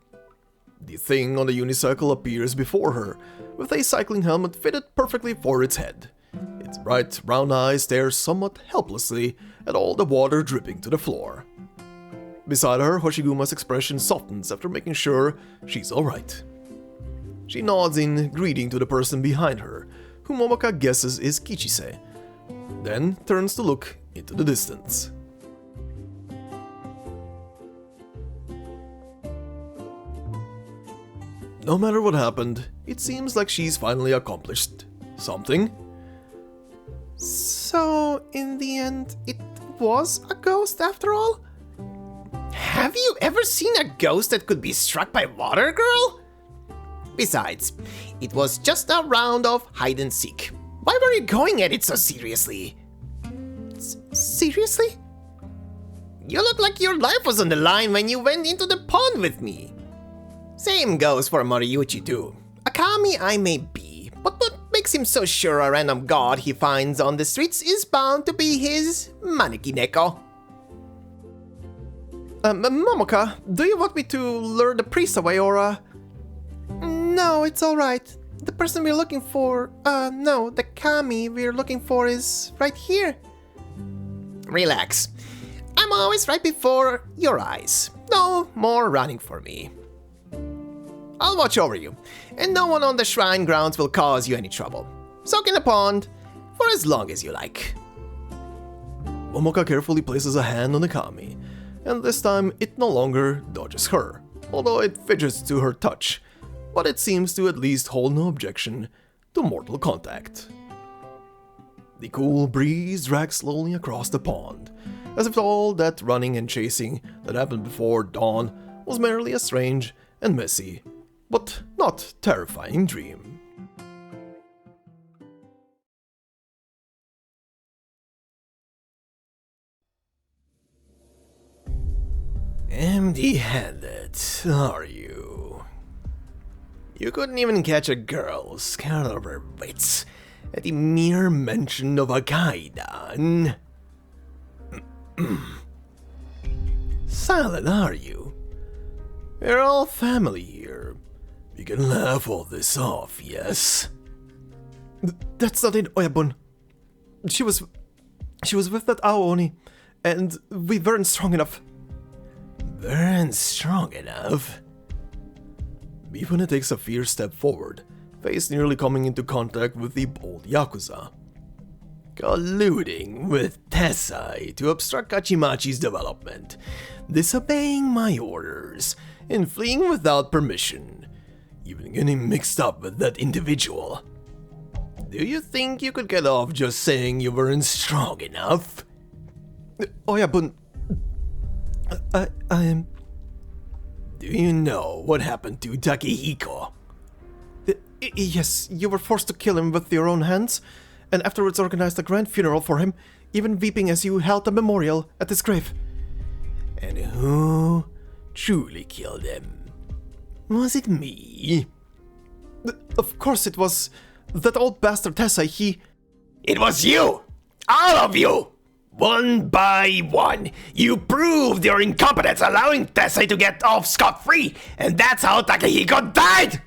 The thing on the unicycle appears before her, with a cycling helmet fitted perfectly for its head. Its bright brown eyes stare somewhat helplessly at all the water dripping to the floor. Beside her, Hoshiguma's expression softens after making sure she's alright. She nods in greeting to the person behind her, whom Momoka guesses is Kichise, then turns to look into the distance. No matter what happened, it seems like she's finally accomplished something. so in the end, it was a ghost after all? Have you ever seen a ghost that could be struck by water, girl? Besides, it was just a round of hide and seek. Why were you going at it so seriously? Seriously? You look like your life was on the line when you went into the pond with me. Same goes for Moriyuchi too. A kami I may be, but what makes him so sure a random god he finds on the streets is bound to be his maneki neko? Momoka, do you want me to lure the priest away or No, it's alright. The person we're looking for, no, the kami we're looking for is right here. Relax. I'm always right before your eyes. No more running for me. I'll watch over you, and no one on the shrine grounds will cause you any trouble. Soak in the pond for as long as you like. Momoka carefully places a hand on the kami, and this time it no longer dodges her, although it fidgets to her touch, but it seems to at least hold no objection to mortal contact. The cool breeze drags slowly across the pond, as if all that running and chasing that happened before dawn was merely a strange and messy, but not terrifying dream. Empty-handed, are you? You couldn't even catch a girl scared of her wits at the mere mention of a kaidan. Silent, are you? We're all family here. We can laugh all this off, yes? That's not it, Oyabun. She was with that Aoni, and we weren't strong enough. Weren't strong enough? Mifune takes a fierce step forward, face nearly coming into contact with the bold Yakuza. Colluding with Tessai to obstruct Kajimachi's development, disobeying my orders, and fleeing without permission, even getting mixed up with that individual. Do you think you could get off just saying you weren't strong enough? Oyabun, I am... Do you know what happened to Takehiko? Yes, you were forced to kill him with your own hands, and afterwards organized a grand funeral for him, even weeping as you held a memorial at his grave. And who truly killed him? Was it me? Of course it was that old bastard Tessai, he... It was you! All of you! One by one, you proved your incompetence, allowing Tessai to get off scot-free, and that's how Takehiko died!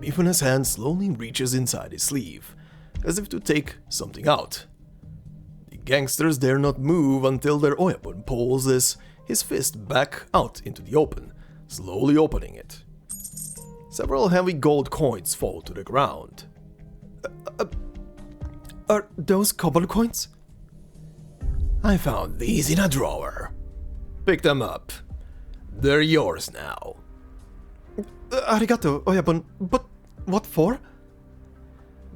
Mifune's hand slowly reaches inside his sleeve, as if to take something out. The gangsters dare not move until their Oyabun pulls his fist back out into the open, slowly opening it. Several heavy gold coins fall to the ground. Are those kobold coins? I found these in a drawer. Pick them up. They're yours now. Arigato, Oyabun, but what for?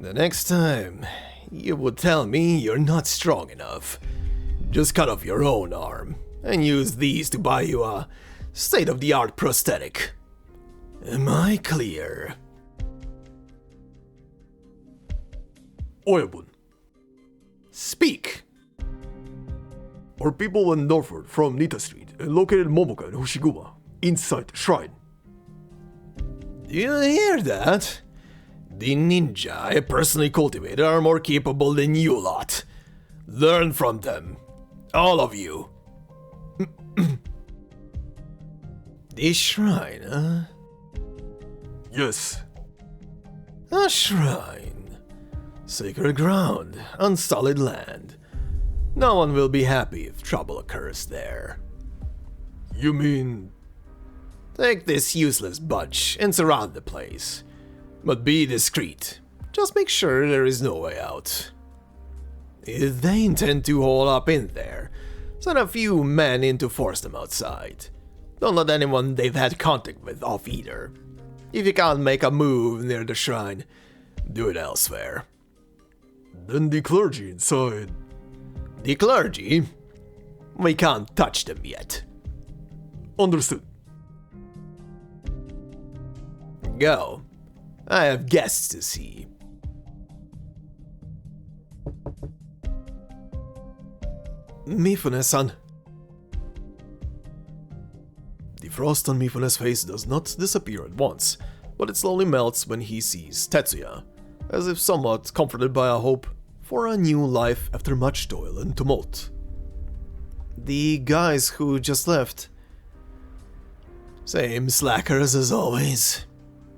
The next time, you would tell me you're not strong enough. Just cut off your own arm, and use these to buy you a state-of-the-art prosthetic. Am I clear? Oyabun, Speak! our people went northward from Nita Street and located Momoka and Hoshiguma inside the shrine. Do you hear that? The ninja I personally cultivated are more capable than you lot. Learn from them. All of you. This shrine, huh? Yes. A shrine. Sacred ground on solid land. No one will be happy if trouble occurs there. You mean... Take this useless bunch and surround the place. But be discreet. Just make sure there is no way out. If they intend to hole up in there, send a few men in to force them outside. Don't let anyone they've had contact with off either. If you can't make a move near the shrine, do it elsewhere. Then the clergy inside... The clergy? We can't touch them yet. Understood. Go. I have guests to see. Mifune-san. The frost on Mifune's face does not disappear at once, but it slowly melts when he sees Tetsuya, as if somewhat comforted by a hope for a new life after much toil and tumult. The guys who just left. Same slackers as always.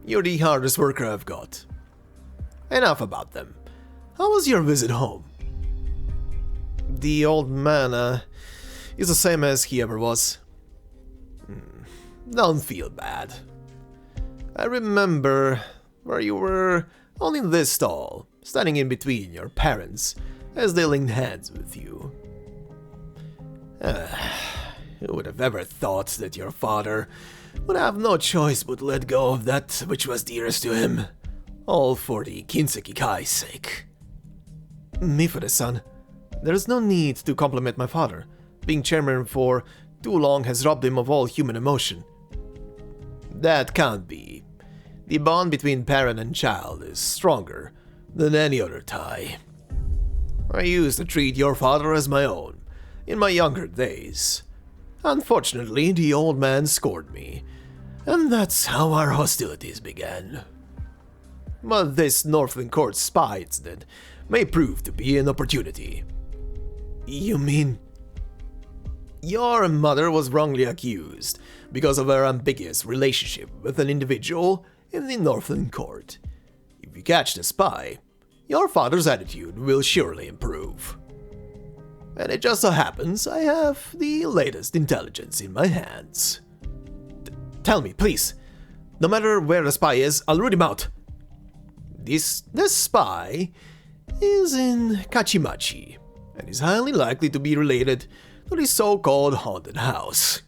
You're the hardest worker I've got. Enough about them. How was your visit home? The old man, is the same as he ever was. Don't feel bad. I remember where you were only this tall, standing in between your parents as they linked hands with you. Who would have ever thought that your father would have no choice but let go of that which was dearest to him, all for the Kinseki Kai's sake. Mifune-san, there's no need to compliment my father. Being chairman for too long has robbed him of all human emotion. That can't be. The bond between parent and child is stronger than any other tie. I used to treat your father as my own in my younger days. Unfortunately, the old man scored me, and that's how our hostilities began. But this Northern Court spy incident may prove to be an opportunity. You mean? Your mother was wrongly accused because of her ambiguous relationship with an individual in the Northern Court. If you catch the spy, your father's attitude will surely improve. And it just so happens I have the latest intelligence in my hands. Tell me, please. No matter where the spy is, I'll root him out. This spy is in Kajimachi, and is highly likely to be related to the so-called haunted house.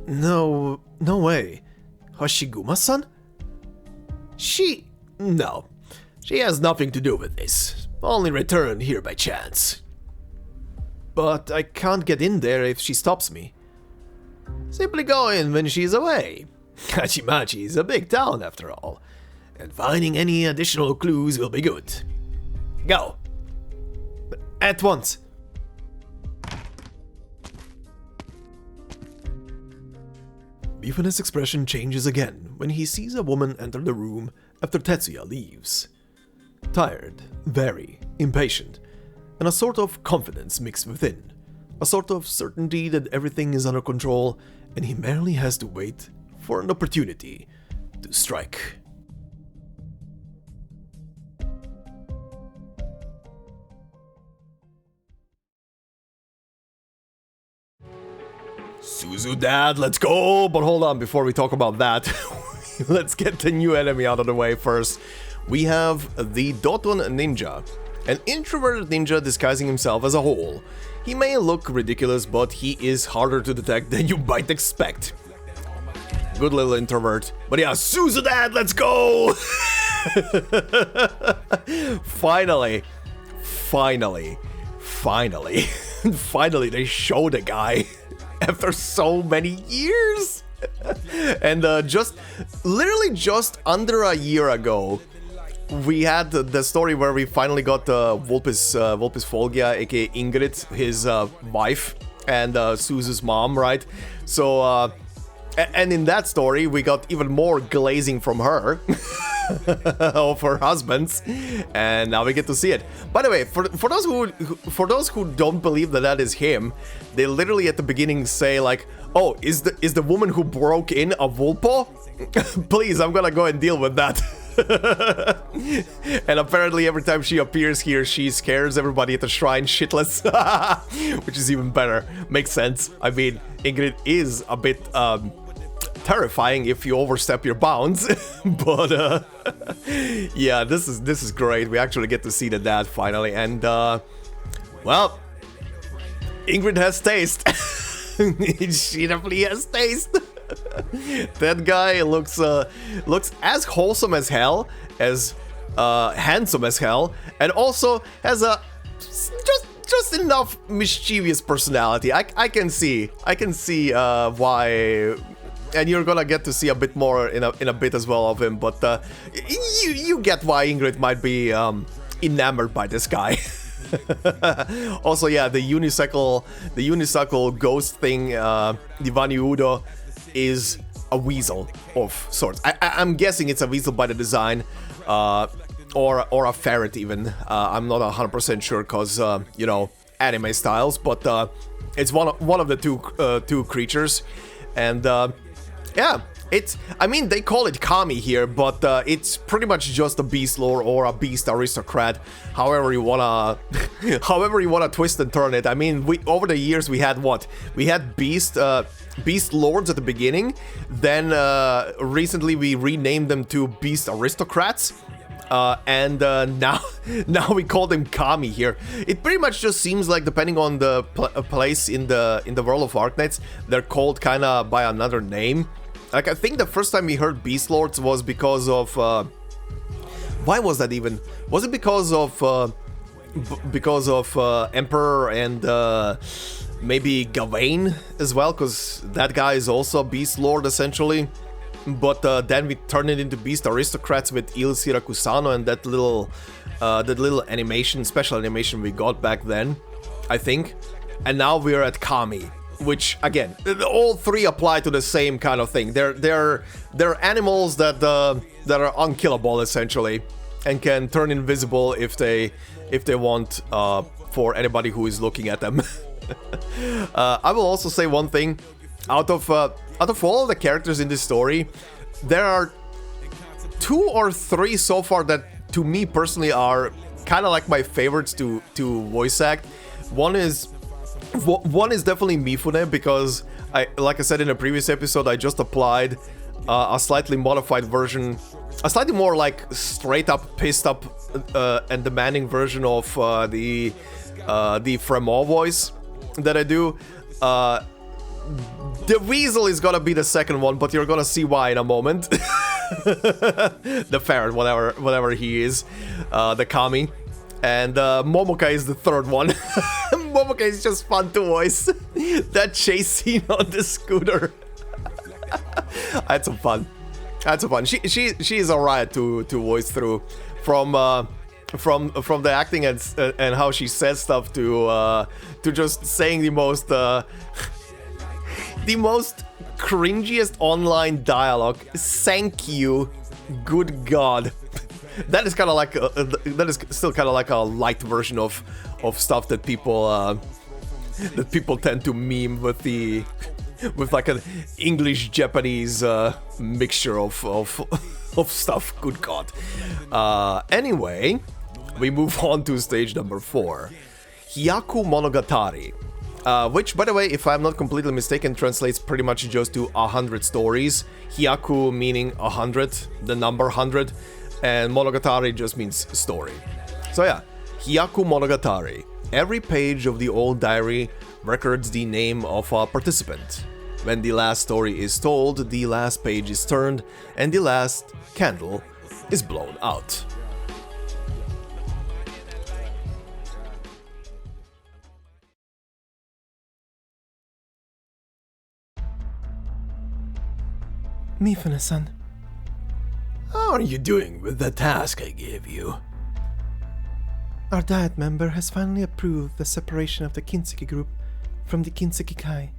No way. Hoshiguma-san? No. She has nothing to do with this. Only returned here by chance. But I can't get in there if she stops me. Simply go in when she's away. Kajimachi is a big town after all, and finding any additional clues will be good. Go. At once. Mifune's expression changes again when he sees a woman enter the room after Tetsuya leaves. Tired, very impatient, and a sort of confidence mixed within, a sort of certainty that everything is under control and he merely has to wait for an opportunity to strike. Suzu Dad, let's go! But hold on, before we talk about that, let's get the new enemy out of the way first. We have the Dotun Ninja, An introverted ninja disguising himself as a whole. He may look ridiculous, but he is harder to detect than you might expect. Good little introvert. But yeah, Suzudad, let's go! Finally, they showed a guy after so many years. And literally just under a year ago, we had the story where we finally got Vulpes Folgia, aka Ingrid, his wife, and Suzu's mom, right? So, and in that story, we got even more glazing from her. Of her husbands, and now we get to see it. By the way, for those who don't believe that is him, they literally at the beginning say like, "Oh, is the woman who broke in a Vulpo? Please, I'm gonna go and deal with that." And apparently every time she appears here, she scares everybody at the shrine shitless, which is even better. Makes sense. I mean, Ingrid is a bit terrifying if you overstep your bounds, but yeah, this is great. We actually get to see the dad finally, and well, Ingrid has taste. She definitely has taste. That guy looks as wholesome as hell, as handsome as hell, and also has a just enough mischievous personality. I can see why. And you're gonna get to see a bit more in a bit as well of him, but you get why Ingrid might be enamored by this guy. Also, yeah, the unicycle ghost thing, the Vaniudo, is a weasel of sorts. I'm guessing it's a weasel by the design, or a ferret even. I'm not 100% sure because you know, anime styles, but it's one of the two creatures, and. Yeah, I mean, they call it Kami here, but it's pretty much just a beast lord or a beast aristocrat, however you wanna twist and turn it. I mean, over the years we had what? We had beast lords at the beginning, then recently we renamed them to beast aristocrats. And now we call them Kami here. It pretty much just seems like, depending on the place in the world of Arknights, they're called kinda by another name. Like, I think the first time we heard Beast Lords was because of why was that even? Was it because of Emperor and maybe Gawain as well? Because that guy is also a Beast Lord essentially. But then we turned it into Beast Aristocrats with Il Sirakusano and that little animation, special animation we got back then, I think. And now we're at Kami, which again, all three apply to the same kind of thing. They're animals that are unkillable essentially, and can turn invisible if they want, for anybody who is looking at them. I will also say one thing. Out of all of the characters in this story, there are 2 or 3 so far that, to me personally, are kind of like my favorites to voice act. One is definitely Mifune, because like I said in a previous episode, I just applied a slightly modified version, a slightly more like straight up pissed up and demanding version of the Fremont voice that I do. The weasel is gonna be the second one, but you're gonna see why in a moment. The ferret, whatever he is, the Kami, and Momoka is the third one. Momoka is just fun to voice. That chase scene on the scooter. I had some fun. She is a riot to voice through, from the acting and how she says stuff to just saying the most cringiest online dialogue. Thank you, good God. That is kind of like that is still kind of like a light version of stuff that people tend to meme with like an English Japanese mixture of stuff. Good God. Anyway, we move on to stage number 4, Hyakumonogatari. Which, by the way, if I'm not completely mistaken, translates pretty much just to 100 stories. Hyaku meaning 100, the number 100, and Monogatari just means story. So yeah, Hyakumonogatari. Every page of the old diary records the name of a participant. When the last story is told, the last page is turned and the last candle is blown out. Mifune-san, How are you doing with the task I gave you? our Diet member has finally approved the separation of the Kintsugi group from the Kintsugi Kai.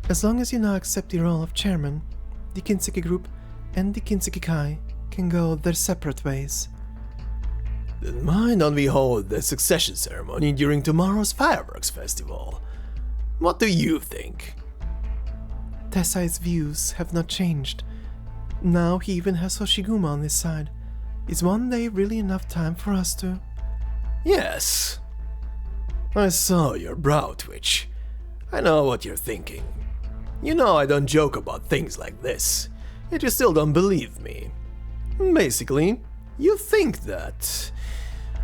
As long as you now accept the role of chairman, the Kintsugi group and the Kintsugi Kai can go their separate ways. Then why don't we hold the succession ceremony during tomorrow's fireworks festival? What do you think? Tessai's views have not changed. Now he even has Hoshiguma on his side. Is one day really enough time for us to... Yes. I saw your brow twitch. I know what you're thinking. You know I don't joke about things like this, yet you still don't believe me. Basically, you think that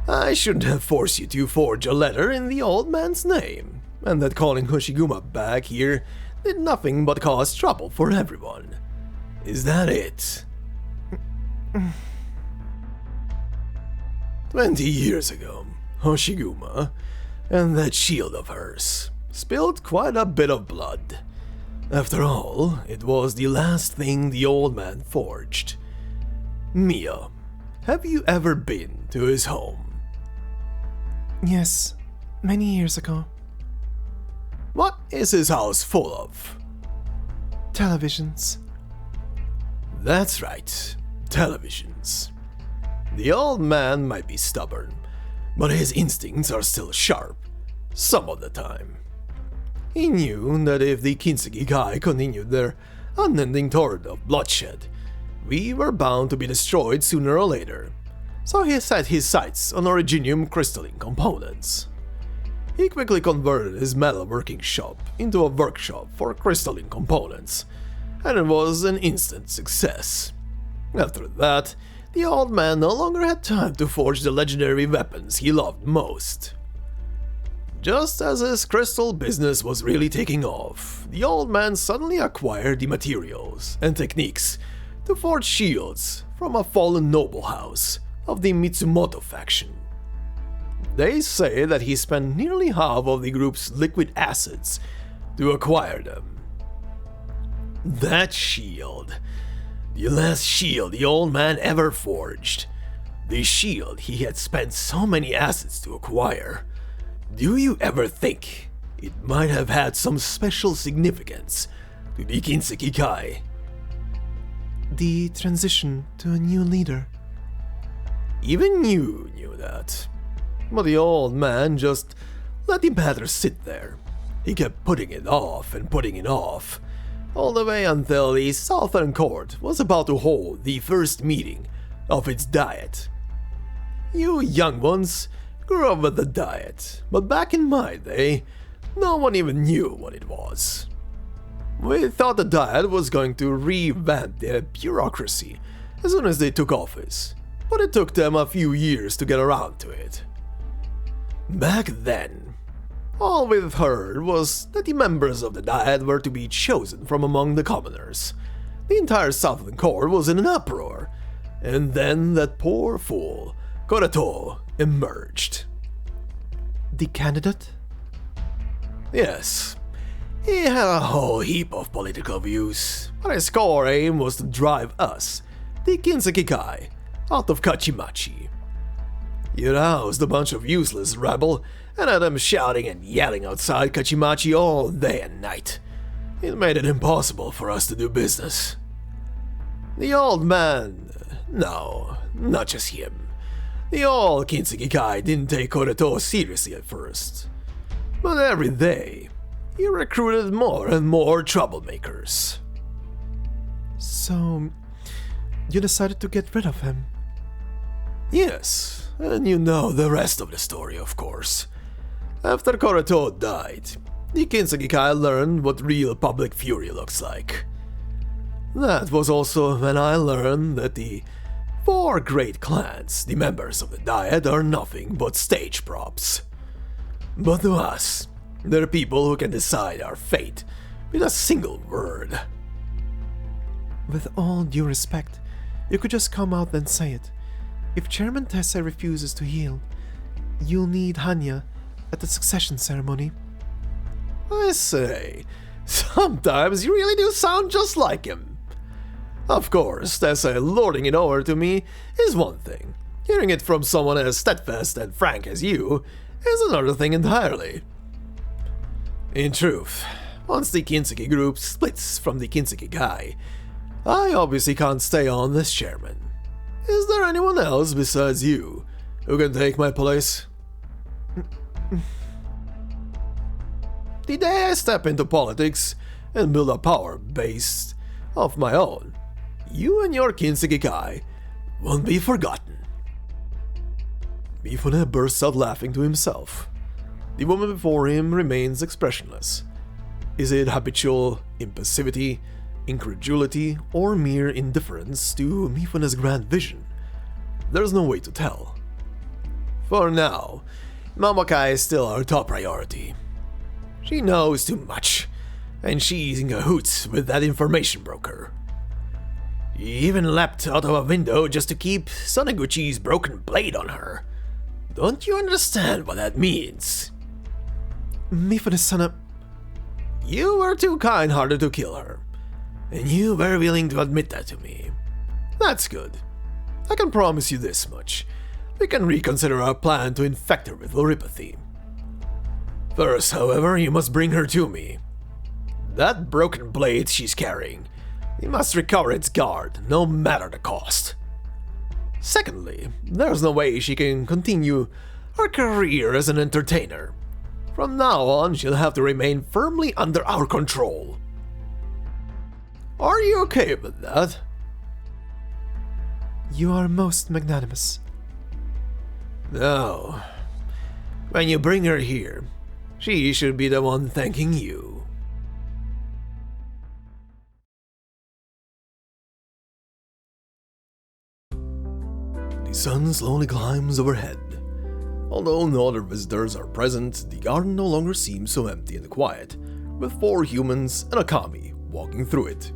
I shouldn't have forced you to forge a letter in the old man's name, and that calling Hoshiguma back here did nothing but cause trouble for everyone. Is that it? 20 years ago, Hoshiguma and that shield of hers spilled quite a bit of blood. After all, it was the last thing the old man forged. Mia, have you ever been to his home? Yes, many years ago. What is his house full of? Televisions. That's right, televisions. The old man might be stubborn, but his instincts are still sharp, some of the time. He knew that if the Kintsugi Kai continued their unending torrent of bloodshed, we were bound to be destroyed sooner or later, so he set his sights on originium crystalline components. He quickly converted his metalworking shop into a workshop for crystalline components, and it was an instant success. After that, the old man no longer had time to forge the legendary weapons he loved most. Just as his crystal business was really taking off, the old man suddenly acquired the materials and techniques to forge shields from a fallen noble house of the Mitsumoto faction. They say that he spent nearly half of the group's liquid assets to acquire them. That shield, the last shield the old man ever forged, the shield he had spent so many assets to acquire. Do you ever think it might have had some special significance to the Kintsugi Kai? The transition to a new leader. Even you knew that. But the old man just let the matter sit there. He kept putting it off and putting it off, all the way until the Southern Court was about to hold the first meeting of its Diet. You young ones grew up with the Diet, but back in my day, no one even knew what it was. We thought the Diet was going to revamp their bureaucracy as soon as they took office, but it took them a few years to get around to it. Back then, all we've heard was that the members of the Diet were to be chosen from among the commoners. The entire Southern Court was in an uproar, and then that poor fool, Koreto, emerged. The candidate? Yes, he had a whole heap of political views, but his core aim was to drive us, the Kintsugi Kai, out of Kajimachi. He roused a bunch of useless rabble and had them shouting and yelling outside Kajimachi all day and night. It made it impossible for us to do business. The old man, no, not just him. The old Kintsugi Kai didn't take Koreto seriously at first. But every day, he recruited more and more troublemakers. So, you decided to get rid of him? Yes, and you know the rest of the story, of course. After Koreto died, the Kintsugi Kai learned what real public fury looks like. That was also when I learned that the For great clans, the members of the Dyad are nothing but stage props. But to us, they're people who can decide our fate with a single word. With all due respect, you could just come out and say it. If Chairman Tessai refuses to yield, you'll need Hanyaa at the succession ceremony. I say, sometimes you really do sound just like him. Of course, Tessai lording it over to me is one thing. Hearing it from someone as steadfast and frank as you is another thing entirely. In truth, once the Kinsuki group splits from the Kinsuki guy, I obviously can't stay on as chairman. Is there anyone else besides you who can take my place? The day I step into politics and build a power base of my own, you and your Kinsuki guy won't be forgotten. Mifune bursts out laughing to himself. The woman before him remains expressionless. Is it habitual impassivity, incredulity, or mere indifference to Mifune's grand vision? There's no way to tell. For now, Momoka is still our top priority. She knows too much, and she's in cahoots with that information broker. He even leapt out of a window just to keep Soneguchi's broken blade on her. Don't you understand what that means? Mifune-sana... You were too kind-hearted to kill her, and you were willing to admit that to me. That's good. I can promise you this much. We can reconsider our plan to infect her with loripathy. First, however, you must bring her to me. That broken blade she's carrying, we must recover its guard, no matter the cost. Secondly, there's no way she can continue her career as an entertainer. From now on, she'll have to remain firmly under our control. Are you okay with that? You are most magnanimous. No. When you bring her here, she should be the one thanking you. The sun slowly climbs overhead. Although no other visitors are present, the garden no longer seems so empty and quiet, with 4 humans and a kami walking through it.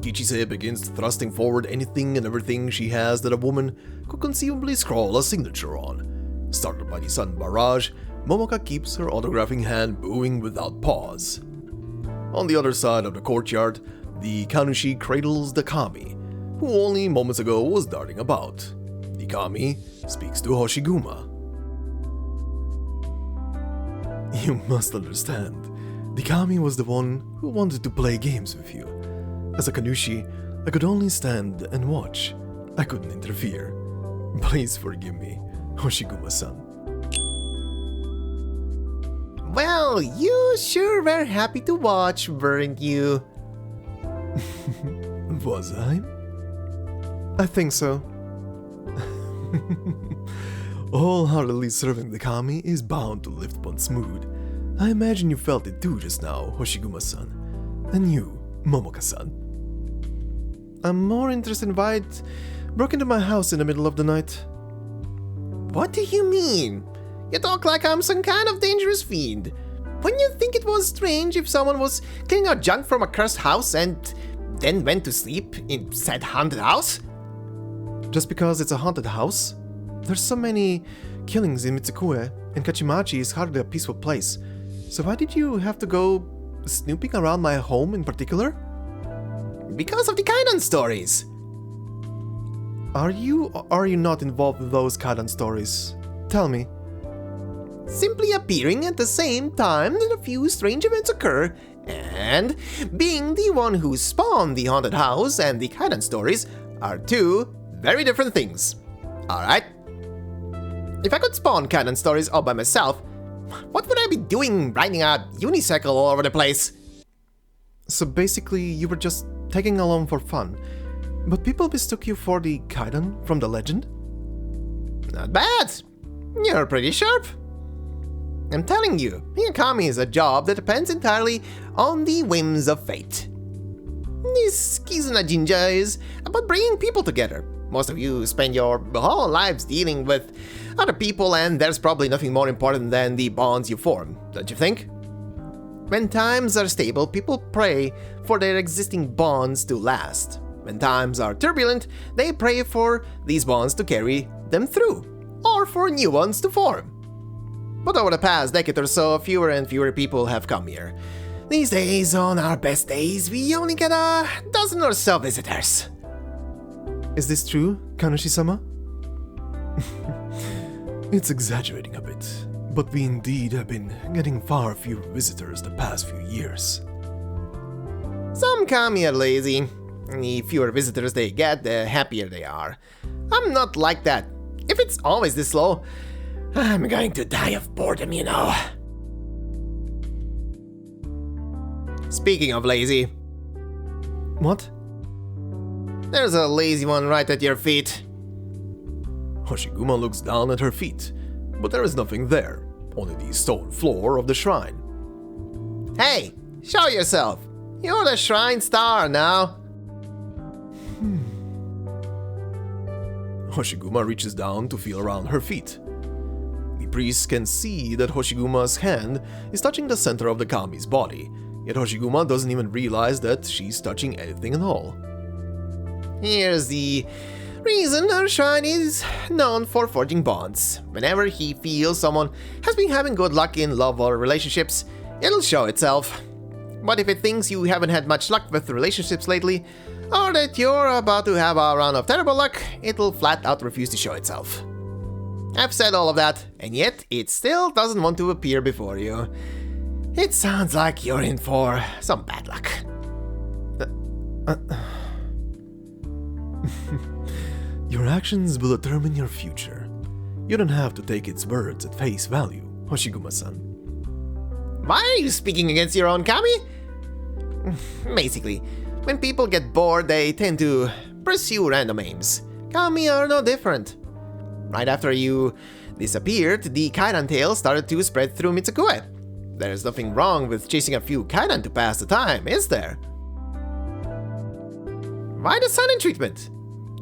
Kichise begins thrusting forward anything and everything she has that a woman could conceivably scrawl a signature on. Startled by the sudden barrage, Momoka keeps her autographing hand moving without pause. On the other side of the courtyard, the Kanushi cradles the kami, who only moments ago was darting about. The kami speaks to Hoshiguma. You must understand, the kami was the one who wanted to play games with you. As a Kanushi, I could only stand and watch. I couldn't interfere. Please forgive me, Hoshiguma-san. Well, you sure were happy to watch, weren't you? Was I? I think so. Wholeheartedly serving the kami is bound to lift one's mood. I imagine you felt it too just now, Hoshiguma-san. And you, Momoka-san. I'm more interested in why it broke into my house in the middle of the night. What do you mean? You talk like I'm some kind of dangerous fiend. Wouldn't you think it was strange if someone was cleaning out junk from a cursed house and then went to sleep in said haunted house? Just because it's a haunted house? There's so many killings in Mitsukue, and Kajimachi is hardly a peaceful place. So why did you have to go snooping around my home in particular? Because of the Kaidan stories. Are you or are you not involved with those Kaidan stories? Tell me. Simply appearing at the same time that a few strange events occur, and being the one who spawned the haunted house and the Kaidan stories are 2 very different things. Alright? If I could spawn Kaidan stories all by myself, what would I be doing riding a unicycle all over the place? So basically, you were just tagging along for fun, but people mistook you for the Kaidan from the legend? Not bad. You're pretty sharp. I'm telling you, being a kami is a job that depends entirely on the whims of fate. This Kizuna Jinja is about bringing people together, Most of you spend your whole lives dealing with other people, and there's probably nothing more important than the bonds you form, don't you think? When times are stable, people pray for their existing bonds to last. When times are turbulent, they pray for these bonds to carry them through, or for new ones to form. But over the past decade or so, fewer and fewer people have come here. These days, on our best days, we only get a dozen or so visitors. Is this true, Kanashi-sama? It's exaggerating a bit, but we indeed have been getting far fewer visitors the past few years. Some kami are lazy. The fewer visitors they get, the happier they are. I'm not like that. If it's always this slow, I'm going to die of boredom, you know. Speaking of lazy, What? there's a lazy one right at your feet. Hoshiguma looks down at her feet, but there is nothing there, only the stone floor of the shrine. Hey, show yourself. You're the shrine star now. Hoshiguma reaches down to feel around her feet. The priest can see that Hoshiguma's hand is touching the center of the kami's body, yet Hoshiguma doesn't even realize that she's touching anything at all. Here's the reason our shrine is known for forging bonds. Whenever he feels someone has been having good luck in love or relationships, it'll show itself. But if it thinks you haven't had much luck with relationships lately, or that you're about to have a run of terrible luck, it'll flat out refuse to show itself. I've said all of that, and yet it still doesn't want to appear before you. It sounds like you're in for some bad luck. Your actions will determine your future. You don't have to take its words at face value, Hoshiguma-san. Why are you speaking against your own kami? Basically, when people get bored, they tend to pursue random aims. Kami are no different. Right after you disappeared, the Kaidan tale started to spread through Mitsukue. There's nothing wrong with chasing a few Kaidan to pass the time, is there? Why the silent treatment?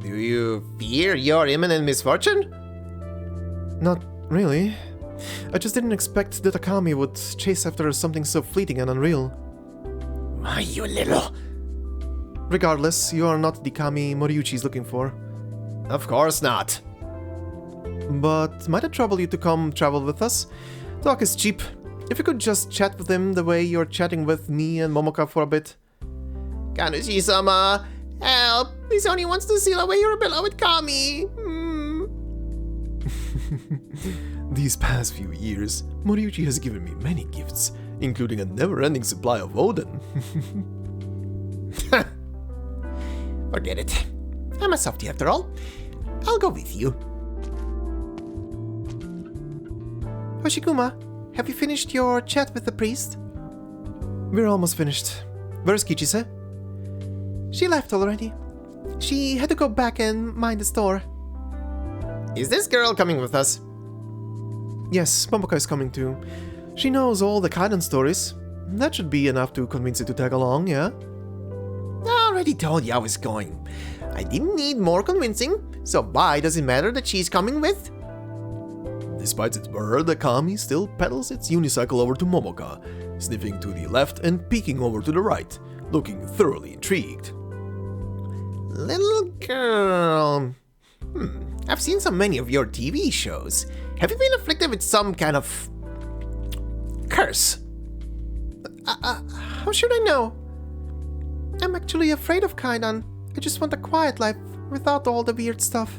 Do you fear your imminent misfortune? Not really. I just didn't expect that a kami would chase after something so fleeting and unreal. Why, you little... Regardless, you are not the kami Moriuchi is looking for. Of course not. But might it trouble you to come travel with us? Talk is cheap. If you could just chat with him the way you're chatting with me and Momoka for a bit. Kanushi-sama, help! This only wants to seal away your beloved kami. These past few years, Moriuchi has given me many gifts, including a never-ending supply of Oden. Forget it. I'm a softie after all. I'll go with you. Hoshiguma, have you finished your chat with the priest? We're almost finished. Where's Kichise? She left already. She had to go back and mind the store. Is this girl coming with us? Yes, Momoka is coming too. She knows all the Kaidan stories. That should be enough to convince you to tag along, yeah? I already told you I was going. I didn't need more convincing, so why does it matter that she's coming with? Despite its word, the kami still pedals its unicycle over to Momoka, sniffing to the left and peeking over to the right, looking thoroughly intrigued. Little girl... I've seen so many of your TV shows. Have you been afflicted with some kind of... curse? How should I know? I'm actually afraid of Kaidan. I just want a quiet life without all the weird stuff.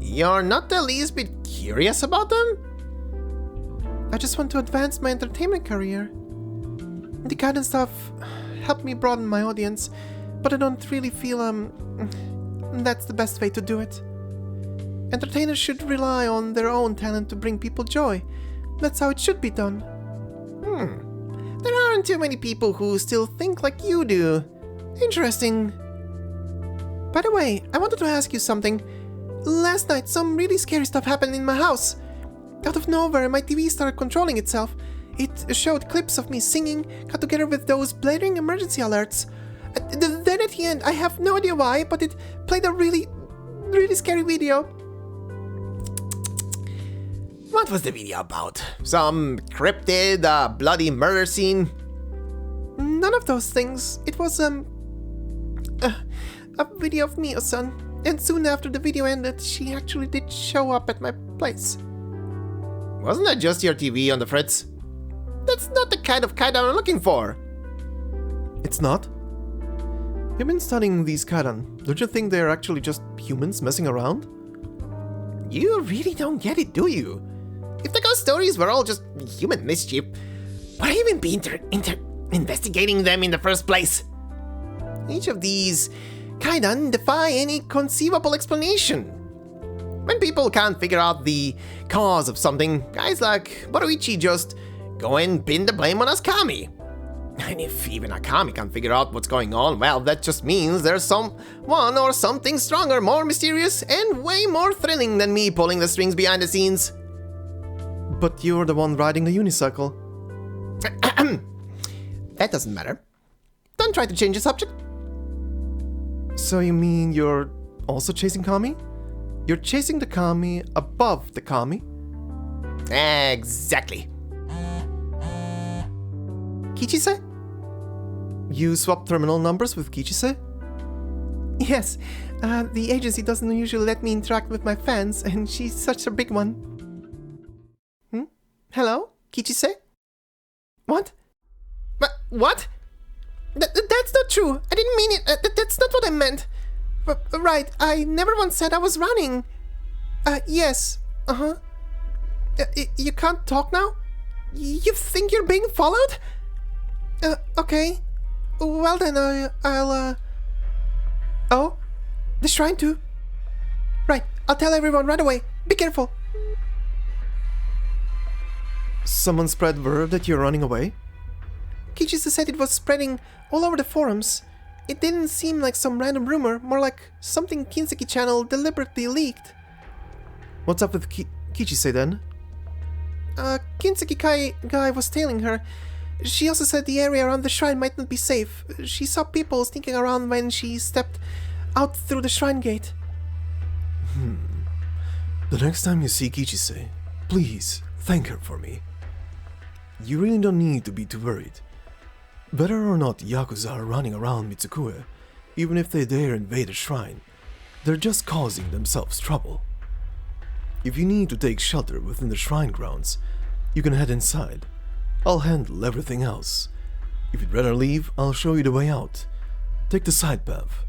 You're not the least bit curious about them? I just want to advance my entertainment career. The Kaidan stuff helped me broaden my audience, but I don't really feel, that's the best way to do it. Entertainers should rely on their own talent to bring people joy. That's how it should be done. There aren't too many people who still think like you do. Interesting. By the way, I wanted to ask you something. Last night, some really scary stuff happened in my house. Out of nowhere, my TV started controlling itself. It showed clips of me singing, cut together with those blaring emergency alerts. Then at the end, I have no idea why, but it played a really really scary video. What was the video about? Some cryptid, bloody murder scene? None of those things. It was, a video of Mio-san. And soon after the video ended, she actually did show up at my place. Wasn't that just your TV on the fritz? That's not the kind of kaidan I'm looking for. It's not? You've been studying these kaidan. Don't you think they're actually just humans messing around? You really don't get it, do you? If the ghost stories were all just human mischief, why even be investigating them in the first place? Each of these kaidan defy any conceivable explanation. When people can't figure out the cause of something, guys like Boruichi just go and pin the blame on Asakami. And if even Akami can't figure out what's going on, well, that just means there's someone or something stronger, more mysterious, and way more thrilling than me pulling the strings behind the scenes. But you're the one riding the unicycle. That doesn't matter. Don't try to change the subject. So you mean you're also chasing Kami? You're chasing the Kami above the Kami? Exactly. Kichise? You swapped terminal numbers with Kichise? Yes. The agency doesn't usually let me interact with my fans, and she's such a big one. Hello? Kichise? What? What? That's not true. I didn't mean it. That's not what I meant. Right, I never once said I was running. Yes. Uh-huh. You can't talk now? You think you're being followed? Okay. Well then, I'll, Oh? The shrine too? Right, I'll tell everyone right away. Be careful. Someone spread word that you're running away? Kichisa said it was spreading all over the forums. It didn't seem like some random rumor, more like something Kinseki channel deliberately leaked. What's up with Kichise then? Kinseki guy was tailing her. She also said the area around the shrine might not be safe. She saw people sneaking around when she stepped out through the shrine gate. The next time you see Kichise, please thank her for me. You really don't need to be too worried. Whether or not Yakuza are running around Mitsukue, even if they dare invade a shrine, they're just causing themselves trouble. If you need to take shelter within the shrine grounds, you can head inside. I'll handle everything else. If you'd rather leave, I'll show you the way out. Take the side path.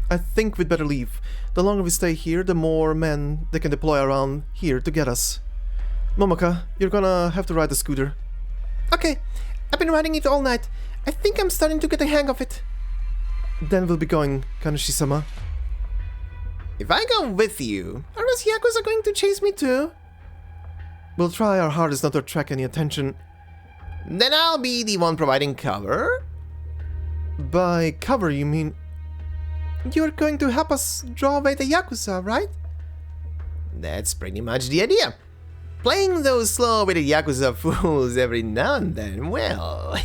I think we'd better leave. The longer we stay here, the more men they can deploy around here to get us. Momoka, you're gonna have to ride the scooter. Okay, I've been riding it all night. I think I'm starting to get the hang of it. Then we'll be going, Kanoshi-sama. If I go with you, are those Yakuza going to chase me too? We'll try our hardest not to attract any attention. Then I'll be the one providing cover. By cover, you mean... You're going to help us draw away the Yakuza, right? That's pretty much the idea. Playing those slow-witted Yakuza fools every now and then, well...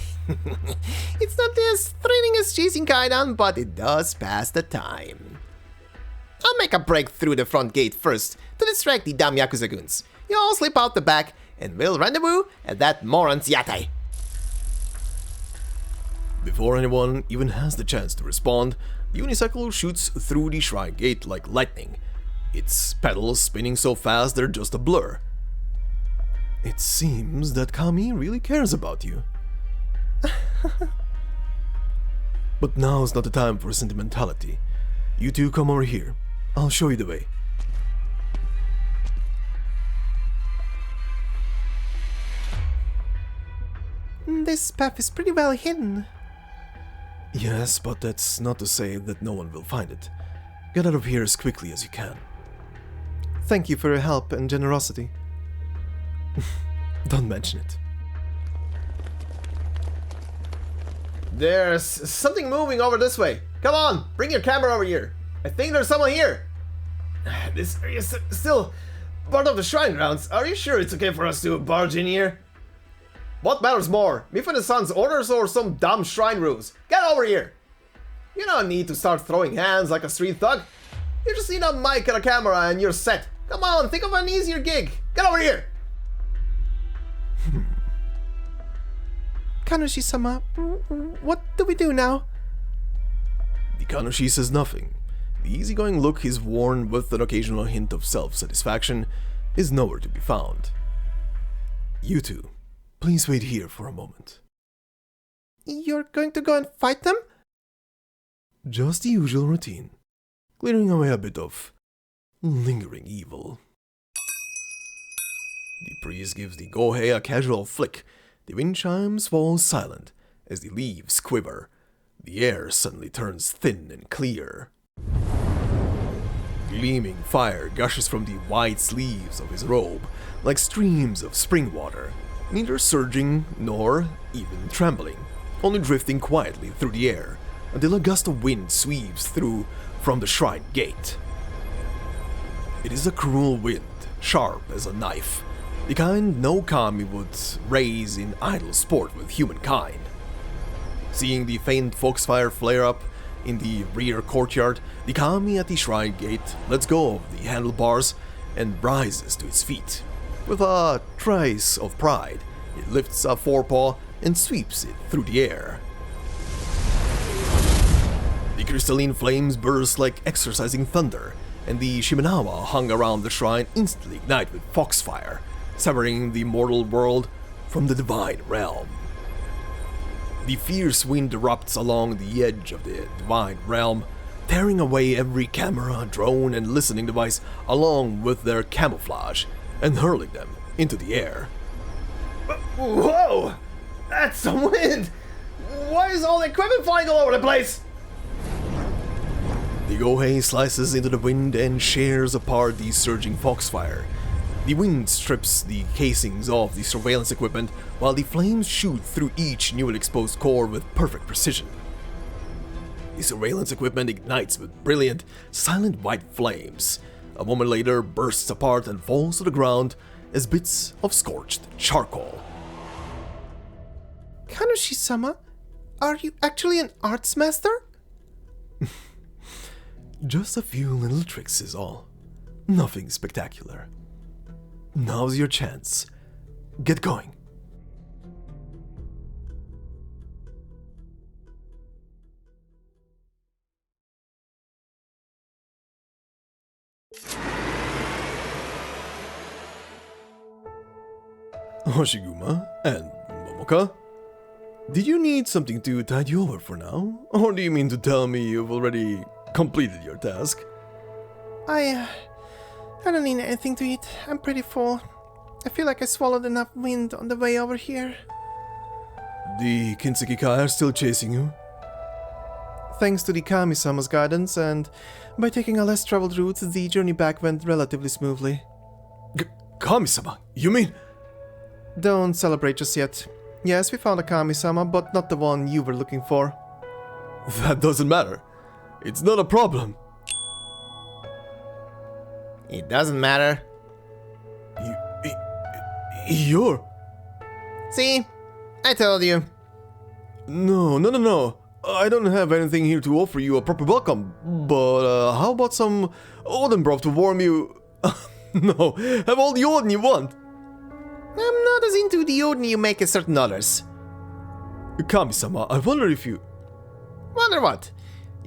it's not as thrilling as chasing Kaidan, but it does pass the time. I'll make a break through the front gate first, to distract the dumb Yakuza-goons. You all slip out the back, and we'll rendezvous at that moron's yatai. Before anyone even has the chance to respond, the unicycle shoots through the shrine gate like lightning. Its pedals spinning so fast they're just a blur. It seems that Kami really cares about you. But now's not the time for sentimentality. You two come over here. I'll show you the way. This path is pretty well hidden. Yes, but that's not to say that no one will find it. Get out of here as quickly as you can. Thank you for your help and generosity. Don't mention it. There's something moving over this way. Come on, bring your camera over here. I think there's someone here. This area is still part of the shrine grounds. Are you sure it's okay for us to barge in here? What matters more, Mifune-san's orders or some dumb shrine rules? Get over here! You don't need to start throwing hands like a street thug. You just need a mic and a camera and you're set. Come on, think of an easier gig. Get over here! Kanushi-sama, what do we do now? The Kanushi says nothing. The easygoing look he's worn with an occasional hint of self-satisfaction is nowhere to be found. You two, please wait here for a moment. You're going to go and fight them? Just the usual routine, clearing away a bit of lingering evil. The priest gives the Gohei a casual flick. The wind chimes fall silent as the leaves quiver. The air suddenly turns thin and clear. Gleaming fire gushes from the white sleeves of his robe like streams of spring water, neither surging nor even trembling, only drifting quietly through the air until a gust of wind sweeps through from the shrine gate. It is a cruel wind, sharp as a knife, the kind no kami would raise in idle sport with humankind. Seeing the faint foxfire flare up in the rear courtyard, the kami at the shrine gate lets go of the handlebars and rises to its feet. With a trace of pride, it lifts a forepaw and sweeps it through the air. The crystalline flames burst like exorcising thunder, and the Shimenawa hung around the shrine instantly ignite with foxfire, severing the mortal world from the divine realm. The fierce wind erupts along the edge of the divine realm, tearing away every camera, drone, and listening device along with their camouflage, and hurling them into the air. Whoa! That's some wind! Why is all the equipment flying all over the place? The Gohei slices into the wind and shears apart the surging foxfire. The wind strips the casings off the surveillance equipment, while the flames shoot through each newly exposed core with perfect precision. The surveillance equipment ignites with brilliant, silent white flames. A moment later, bursts apart and falls to the ground as bits of scorched charcoal. Kanushi-sama, are you actually an arts master? Just a few little tricks is all. Nothing spectacular. Now's your chance. Get going. Hoshiguma and Momoka? Did you need something to tide you over for now? Or do you mean to tell me you've already completed your task? I don't need anything to eat. I'm pretty full. I feel like I swallowed enough wind on the way over here. The Kinseki Kai are still chasing you? Thanks to the Kami-sama's guidance, and by taking a less traveled route, the journey back went relatively smoothly. Kami-sama? You mean? Don't celebrate just yet. Yes, we found a Kami-sama, but not the one you were looking for. That doesn't matter. It's not a problem. It doesn't matter. You're... See? I told you. No. I don't have anything here to offer you a proper welcome, but how about some Oden broth to warm you... No, have all the Oden you want. I'm not as into the Oden you make as certain others. Kami-sama, I wonder if you... Wonder what?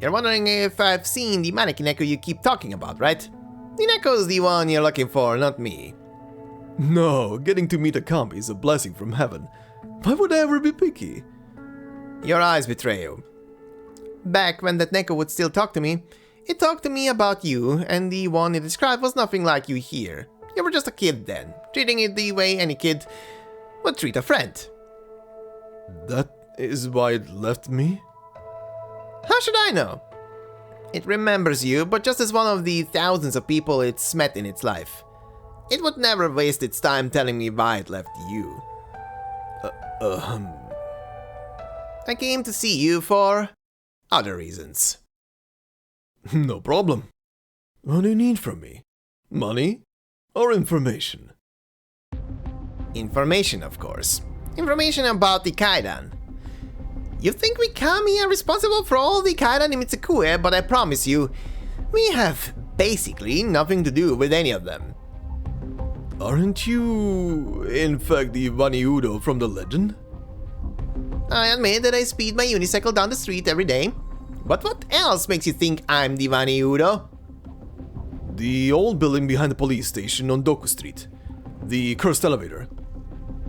You're wondering if I've seen the mannequin Neko you keep talking about, right? The Neko's the one you're looking for, not me. No, getting to meet a Kami is a blessing from heaven. Why would I ever be picky? Your eyes betray you. Back when that Neko would still talk to me, it talked to me about you, and the one it described was nothing like you here. You were just a kid then, treating it the way any kid would treat a friend. That is why it left me? How should I know? It remembers you, but just as one of the thousands of people it's met in its life. It would never waste its time telling me why it left you. I came to see you for other reasons. No problem. What do you need from me? Money? Or information? Information, of course. Information about the Kaidan. You think we Kami are responsible for all the Kaidan in Mitsukue, but I promise you, we have basically nothing to do with any of them. Aren't you, in fact, the Vaniudo from the legend? I admit that I speed my unicycle down the street every day. But what else makes you think I'm the Vaniudo? The old building behind the police station on Doku Street. The cursed elevator.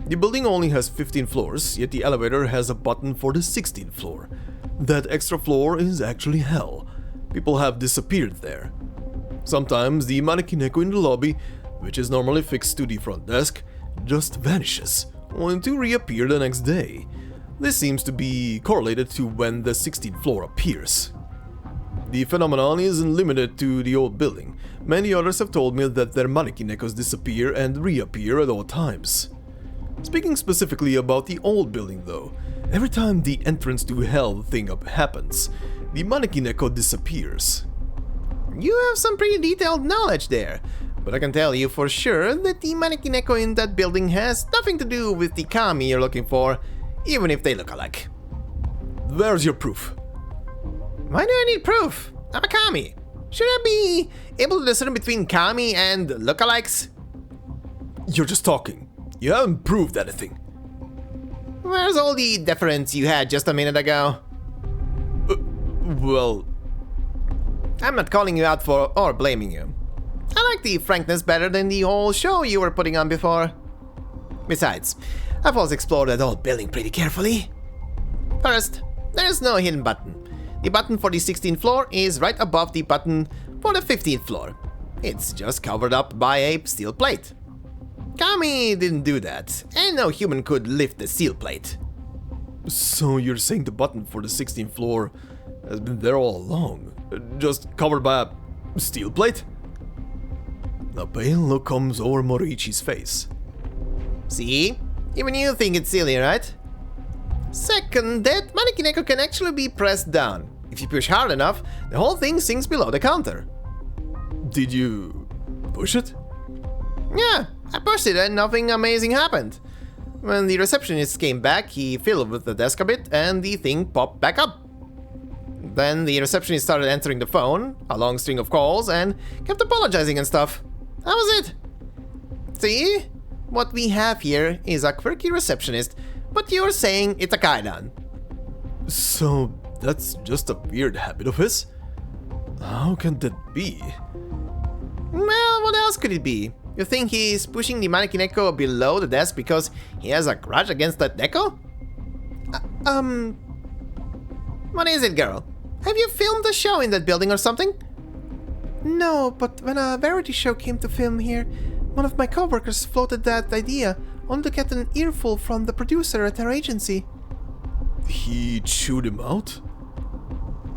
The building only has 15 floors, yet the elevator has a button for the 16th floor. That extra floor is actually hell. People have disappeared there. Sometimes the Manekineko in the lobby, which is normally fixed to the front desk, just vanishes, only to reappear the next day. This seems to be correlated to when the 16th floor appears. The phenomenon isn't limited to the old building. Many others have told me that their Manekinekos disappear and reappear at all times. Speaking specifically about the old building though, every time the entrance to hell thing happens, the Manekineko disappears. You have some pretty detailed knowledge there, but I can tell you for sure that the Manekineko in that building has nothing to do with the kami you're looking for, even if they look alike. Where's your proof? Why do I need proof? I'm a kami. Should I be able to discern between kami and lookalikes? You're just talking. You haven't proved anything. Where's all the deference you had just a minute ago? Well, I'm not calling you out for or blaming you. I like the frankness better than the whole show you were putting on before. Besides, I've also explored that old building pretty carefully. First, there's no hidden button. The button for the 16th floor is right above the button for the 15th floor. It's just covered up by a steel plate. Kami didn't do that, and no human could lift the steel plate. so you're saying the button for the 16th floor has been there all along, just covered by a steel plate? A pale look comes over Moriichi's face. See? Even you think it's silly, right? Second, that Manekineko can actually be pressed down. If you push hard enough, the whole thing sinks below the counter. Did you push it? Yeah, I pushed it and nothing amazing happened. When the receptionist came back, he fiddled with the desk a bit and the thing popped back up. Then the receptionist started answering the phone, a long string of calls, and kept apologizing and stuff. That was it. See? What we have here is a quirky receptionist, but you're saying it's a kaidan. So that's just a weird habit of his? How can that be? Well, what else could it be? You think he's pushing the Manekineko below the desk because he has a grudge against that Neko? What is it, girl? Have you filmed the show in that building or something? No, but when a variety show came to film here, one of my coworkers floated that idea, only to get an earful from the producer at our agency. He chewed him out?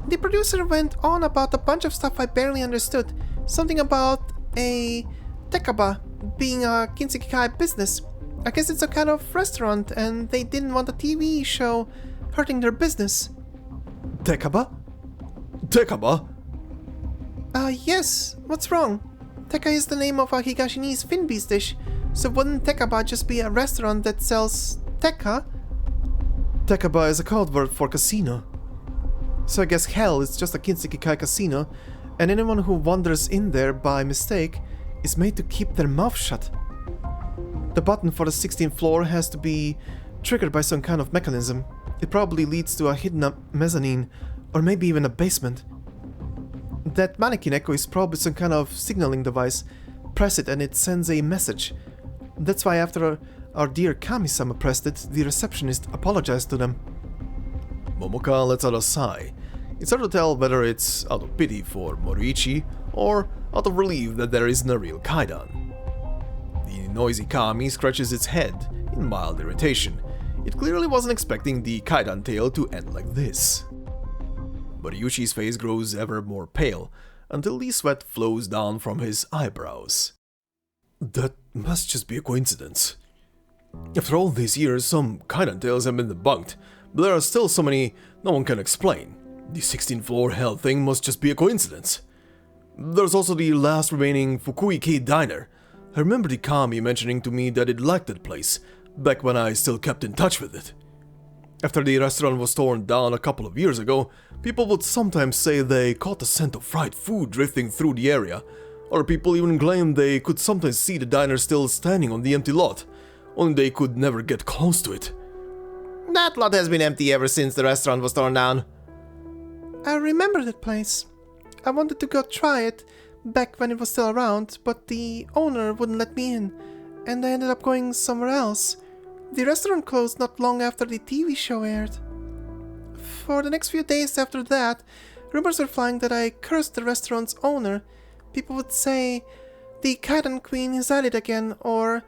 The producer went on about a bunch of stuff I barely understood. Something about a tekaba being a kinsekikai business. I guess it's a kind of restaurant and they didn't want a TV show hurting their business. Tekaba? Tekaba? Yes. What's wrong? Teka is the name of a Higashinese Finbeast dish, so wouldn't tekaba just be a restaurant that sells teka? Tekaba is a code word for casino. So I guess hell is just a kinsekikai casino, and anyone who wanders in there by mistake is made to keep their mouth shut. The button for the 16th floor has to be triggered by some kind of mechanism. It probably leads to a hidden mezzanine, or maybe even a basement. That Manekineko is probably some kind of signaling device. Press it and it sends a message. That's why after our dear Kami-sama pressed it, the receptionist apologized to them. Momoka lets out a sigh. It's hard to tell whether it's out of pity for Moriichi or out of relief that there isn't a real kaidan. The noisy Kami scratches its head in mild irritation. It clearly wasn't expecting the kaidan tale to end like this. But Ryuichi's face grows ever more pale until the sweat flows down from his eyebrows. That must just be a coincidence. After all these years, some kaidan tales have been debunked, but there are still so many no one can explain. The 16th floor hell thing must just be a coincidence. There's also the last remaining Fukui-kei diner. I remember the Kami mentioning to me that it liked that place, back when I still kept in touch with it. After the restaurant was torn down a couple of years ago, people would sometimes say they caught the scent of fried food drifting through the area. Other people even claimed they could sometimes see the diner still standing on the empty lot, only they could never get close to it. That lot has been empty ever since the restaurant was torn down. I remember that place. I wanted to go try it back when it was still around, but the owner wouldn't let me in, and I ended up going somewhere else. The restaurant closed not long after the TV show aired. For the next few days after that, rumors were flying that I cursed the restaurant's owner. People would say, the Kaidan Queen is at it again, or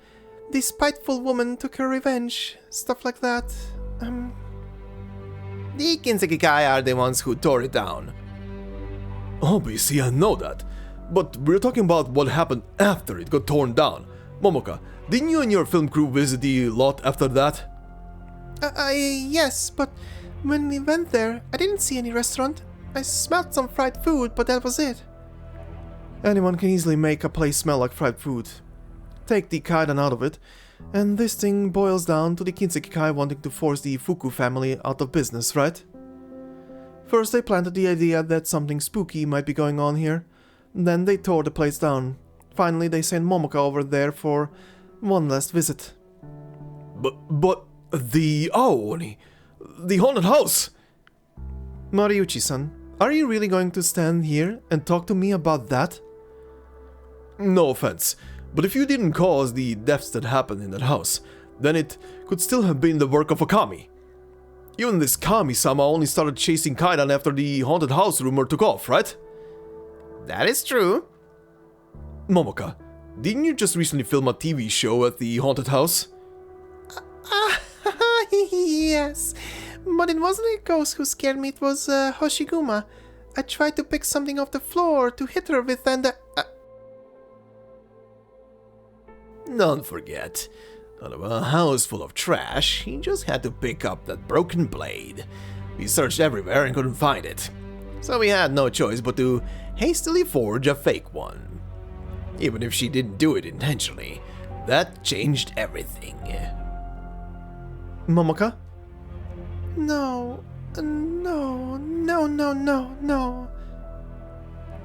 the spiteful woman took her revenge, stuff like that. The Kinsekikai are the ones who tore it down. Obviously, I know that, but we're talking about what happened after it got torn down. Momoka, didn't you and your film crew visit the lot after that? Yes, but when we went there, I didn't see any restaurant. I smelled some fried food, but that was it. Anyone can easily make a place smell like fried food. Take the Kaidan out of it, and this thing boils down to the Kinsekikai wanting to force the Fuku family out of business, right? First they planted the idea that something spooky might be going on here, then they tore the place down. Finally they sent Momoka over there for one last visit. But the Aoni, the haunted house! Mariuchi-san, are you really going to stand here and talk to me about that? No offense, but if you didn't cause the deaths that happened in that house, then it could still have been the work of a kami. Even this Kami-sama only started chasing Kaidan after the haunted house rumor took off, right? That is true. Momoka, didn't you just recently film a TV show at the haunted house? Yes, but it wasn't a ghost who scared me, it was Hoshiguma. I tried to pick something off the floor to hit her with and Don't forget, out of a house full of trash, he just had to pick up that broken blade. We searched everywhere and couldn't find it, so we had no choice but to hastily forge a fake one. Even if she didn't do it intentionally, that changed everything. Momoka? No.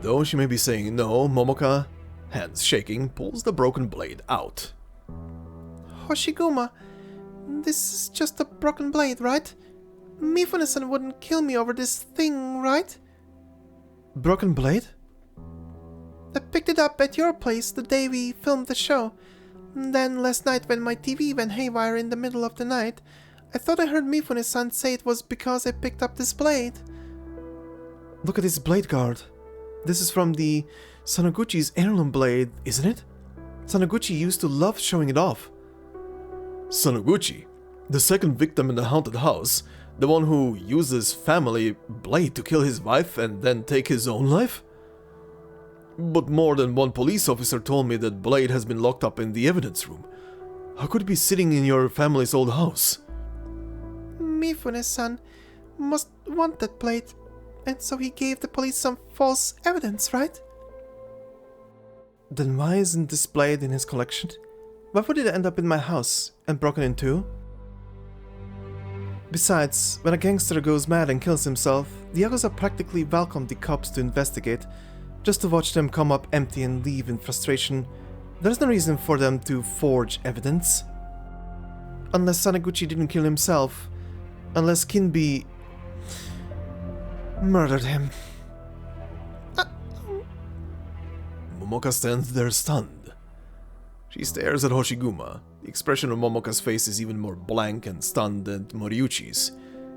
Though she may be saying no, Momoka, hands shaking, pulls the broken blade out. Hoshiguma, this is just a broken blade, right? Mifune-san wouldn't kill me over this thing, right? Broken blade? I picked it up at your place the day we filmed the show. Then last night when my TV went haywire in the middle of the night, I thought I heard Mifune-san say it was because I picked up this blade. Look at this blade guard. This is from the Sanaguchi's heirloom blade, isn't it? Sanaguchi used to love showing it off. Sanaguchi, the second victim in the haunted house, the one who uses family blade to kill his wife and then take his own life? But more than one police officer told me that blade has been locked up in the evidence room. How could it be sitting in your family's old house? Mifune-san must want that blade, and so he gave the police some false evidence, right? Then why isn't this blade in his collection? Why would it end up in my house and broken in two? Besides, when a gangster goes mad and kills himself, the Yakuza practically welcome the cops to investigate. Just to watch them come up empty and leave in frustration, there's no reason for them to forge evidence. Unless Sanaguchi didn't kill himself. Unless Kinbi murdered him. Momoka stands there stunned. She stares at Hoshiguma. The expression on Momoka's face is even more blank and stunned than Moriuchi's.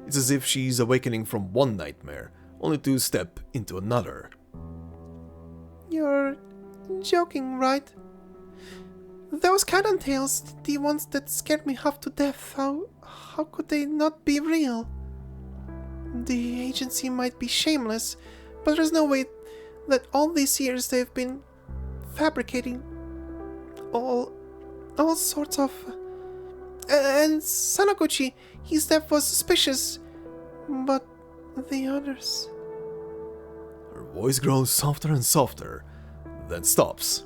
It's as if she's awakening from one nightmare, only to step into another. You're joking, right? Those Kaidan tales, the ones that scared me half to death, how could they not be real? The agency might be shameless, but there's no way that all these years they've been fabricating all sorts of... And Sanaguchi, his death was suspicious, but the others... Her voice grows softer and softer, then stops.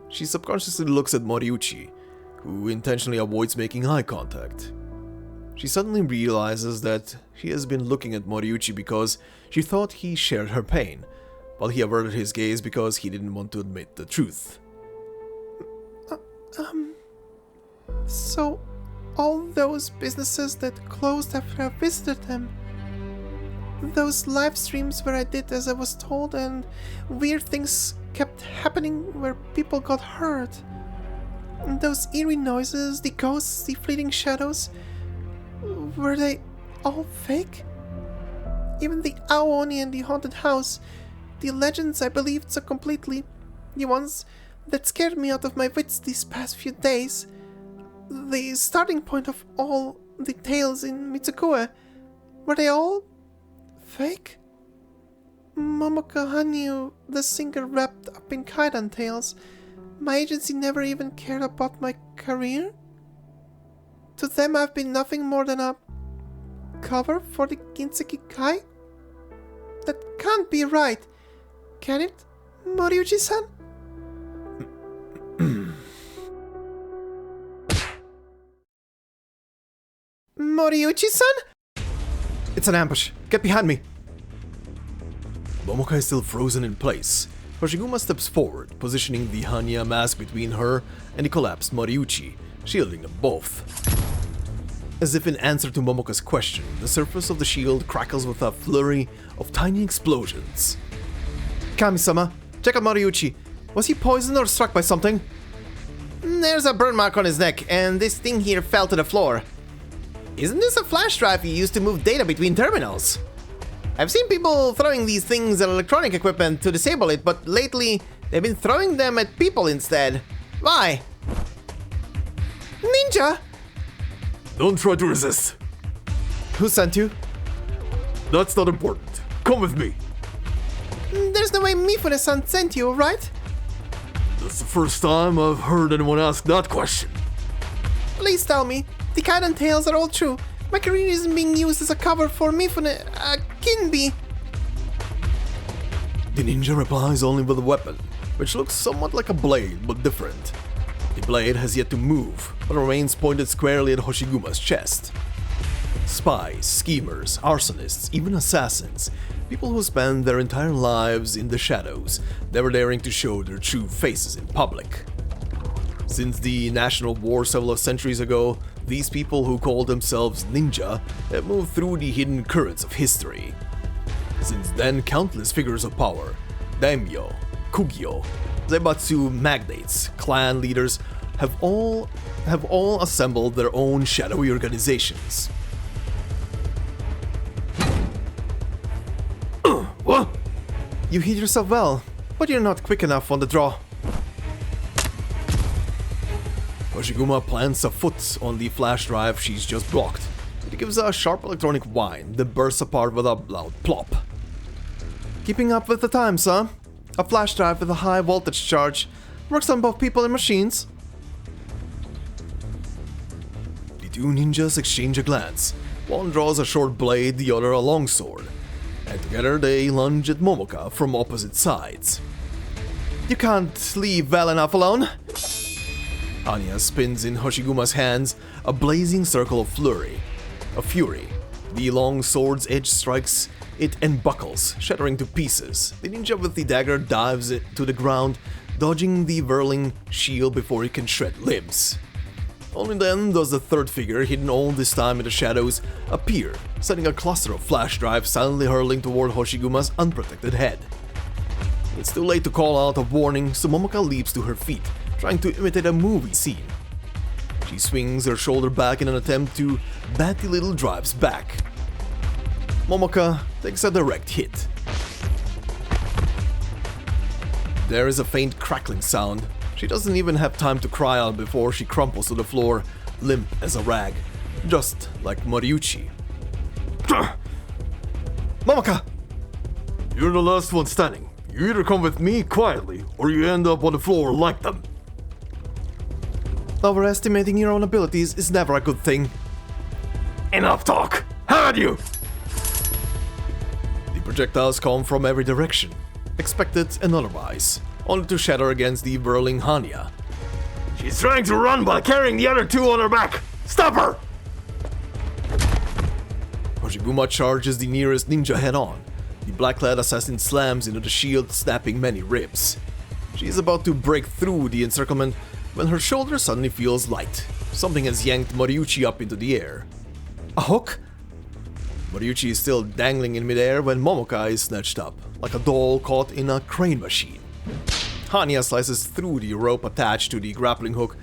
She subconsciously looks at Moriuchi, who intentionally avoids making eye contact. She suddenly realizes that she has been looking at Moriuchi because she thought he shared her pain, while he averted his gaze because he didn't want to admit the truth. So, all those businesses that closed after I visited them, those live streams where I did as I was told and weird things kept happening where people got hurt, and those eerie noises, the ghosts, the fleeting shadows, were they all fake? Even the Aoni and the haunted house, the legends I believed so completely, the ones that scared me out of my wits these past few days, the starting point of all the tales in Mitsukue, were they all fake? Momoka Hanyu, the singer wrapped up in Kaidan tales, my agency never even cared about my career? To them I've been nothing more than a cover for the Ginseki Kai? That can't be right, can it, Moriuchi-san? Moriuchi-san? It's an ambush. Get behind me. Momoka is still frozen in place. Hoshiguma steps forward, positioning the Hanyaa mask between her and the collapsed Moriuchi, shielding them both. As if in answer to Momoka's question, the surface of the shield crackles with a flurry of tiny explosions. Kami-sama, check out Moriuchi. Was he poisoned or struck by something? There's a burn mark on his neck, and this thing here fell to the floor. Isn't this a flash drive you used to move data between terminals? I've seen people throwing these things at electronic equipment to disable it, but lately they've been throwing them at people instead. Why? Ninja! Don't try to resist. Who sent you? That's not important. Come with me. There's no way Mifune-san sent you, right? That's the first time I've heard anyone ask that question. Please tell me. The Kaidan tales are all true. My career isn't being used as a cover for Mifune... Kinbi. The ninja replies only with a weapon, which looks somewhat like a blade, but different. The blade has yet to move, but remains pointed squarely at Hoshiguma's chest. Spies, schemers, arsonists, even assassins, people who spend their entire lives in the shadows, never daring to show their true faces in public. Since the national war several centuries ago, these people who call themselves ninja have moved through the hidden currents of history. Since then, countless figures of power, daimyo, kugyo, zaibatsu magnates, clan leaders have all assembled their own shadowy organizations. What? You hid yourself well, but you're not quick enough on the draw. Hoshiguma plants a foot on the flash drive she's just blocked. It gives a sharp electronic whine that bursts apart with a loud plop. Keeping up with the times, huh? A flash drive with a high voltage charge works on both people and machines. The two ninjas exchange a glance. One draws a short blade, the other a long sword. And together they lunge at Momoka from opposite sides. You can't leave well enough alone. Hanyaa spins in Hoshiguma's hands a blazing circle of fury. The long sword's edge strikes it and buckles, shattering to pieces. The ninja with the dagger dives it to the ground, dodging the whirling shield before it can shred limbs. Only then does the third figure, hidden all this time in the shadows, appear, sending a cluster of flash drives silently hurling toward Hoshiguma's unprotected head. It's too late to call out a warning, so Momoka leaps to her feet, trying to imitate a movie scene. She swings her shoulder back in an attempt to bat the little drives back. Momoka takes a direct hit. There is a faint crackling sound. She doesn't even have time to cry out before she crumples to the floor, limp as a rag, just like Moriuchi. Momoka! You're the last one standing. You either come with me quietly, or you end up on the floor like them. Overestimating your own abilities is never a good thing. Enough talk! How are you? The projectiles come from every direction, expected and otherwise, only to shatter against the whirling Hanyaa. She's trying to run by carrying the other two on her back! Stop her! Hoshiguma charges the nearest ninja head-on. The black-clad assassin slams into the shield, snapping many ribs. She is about to break through the encirclement when her shoulder suddenly feels light. Something has yanked Moriuchi up into the air. A hook? Moriuchi is still dangling in midair when Momoka is snatched up, like a doll caught in a crane machine. Hanyaa slices through the rope attached to the grappling hook.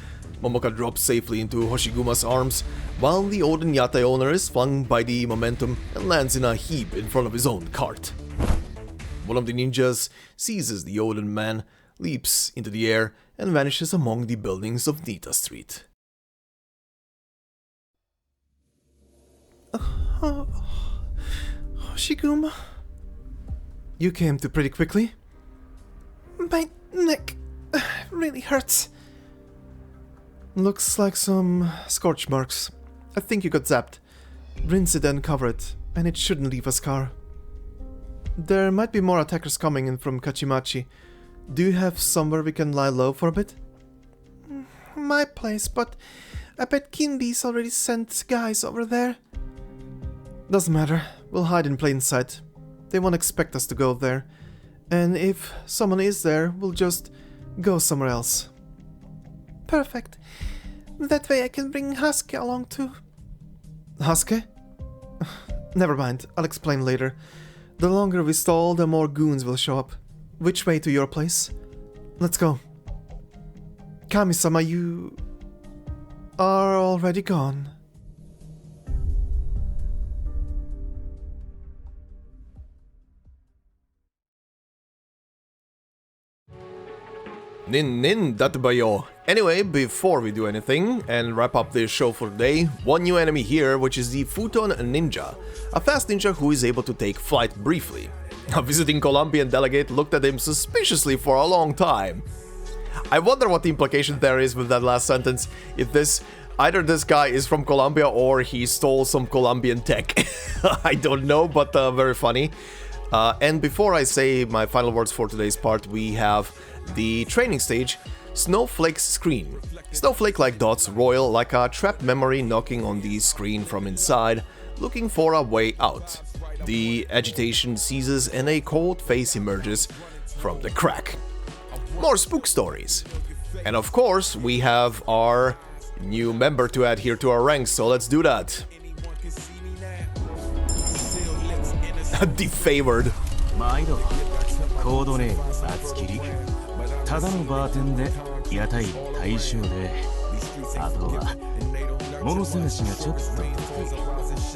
Momoka drops safely into Hoshiguma's arms, while the Oden Yatai owner is flung by the momentum and lands in a heap in front of his own cart. One of the ninjas seizes the Oden man, leaps into the air, and vanishes among the buildings of Nita Street. Hoshiguma? You came to pretty quickly. My neck really hurts. Looks like some scorch marks. I think you got zapped. Rinse it and cover it, and it shouldn't leave a scar. There might be more attackers coming in from Kajimachi. Do you have somewhere we can lie low for a bit? My place, but I bet Kindi's already sent guys over there. Doesn't matter, we'll hide in plain sight. They won't expect us to go there. And if someone is there, we'll just go somewhere else. Perfect. That way I can bring Hasuke along too. Hasuke? Never mind, I'll explain later. The longer we stall, the more goons will show up. Which way to your place? Let's go. Kami-sama, you are already gone. Nin databayo. Anyway, before we do anything and wrap up this show for today, one new enemy here, which is the Futon Ninja, a fast ninja who is able to take flight briefly. A visiting Colombian delegate looked at him suspiciously for a long time. I wonder what the implication there is with that last sentence, if either this guy is from Colombia or he stole some Colombian tech. I don't know, but very funny. And before I say my final words for today's part, we have the training stage, Snowflake's screen. Snowflake-like dots roil like a trapped memory knocking on the screen from inside, looking for a way out. The agitation ceases and a cold face emerges from the crack. More spook stories. And of course, we have our new member to add here to our ranks, so let's do that. Defavored. ただのバーテンで屋台大衆であとは物探しがちょっと得意っ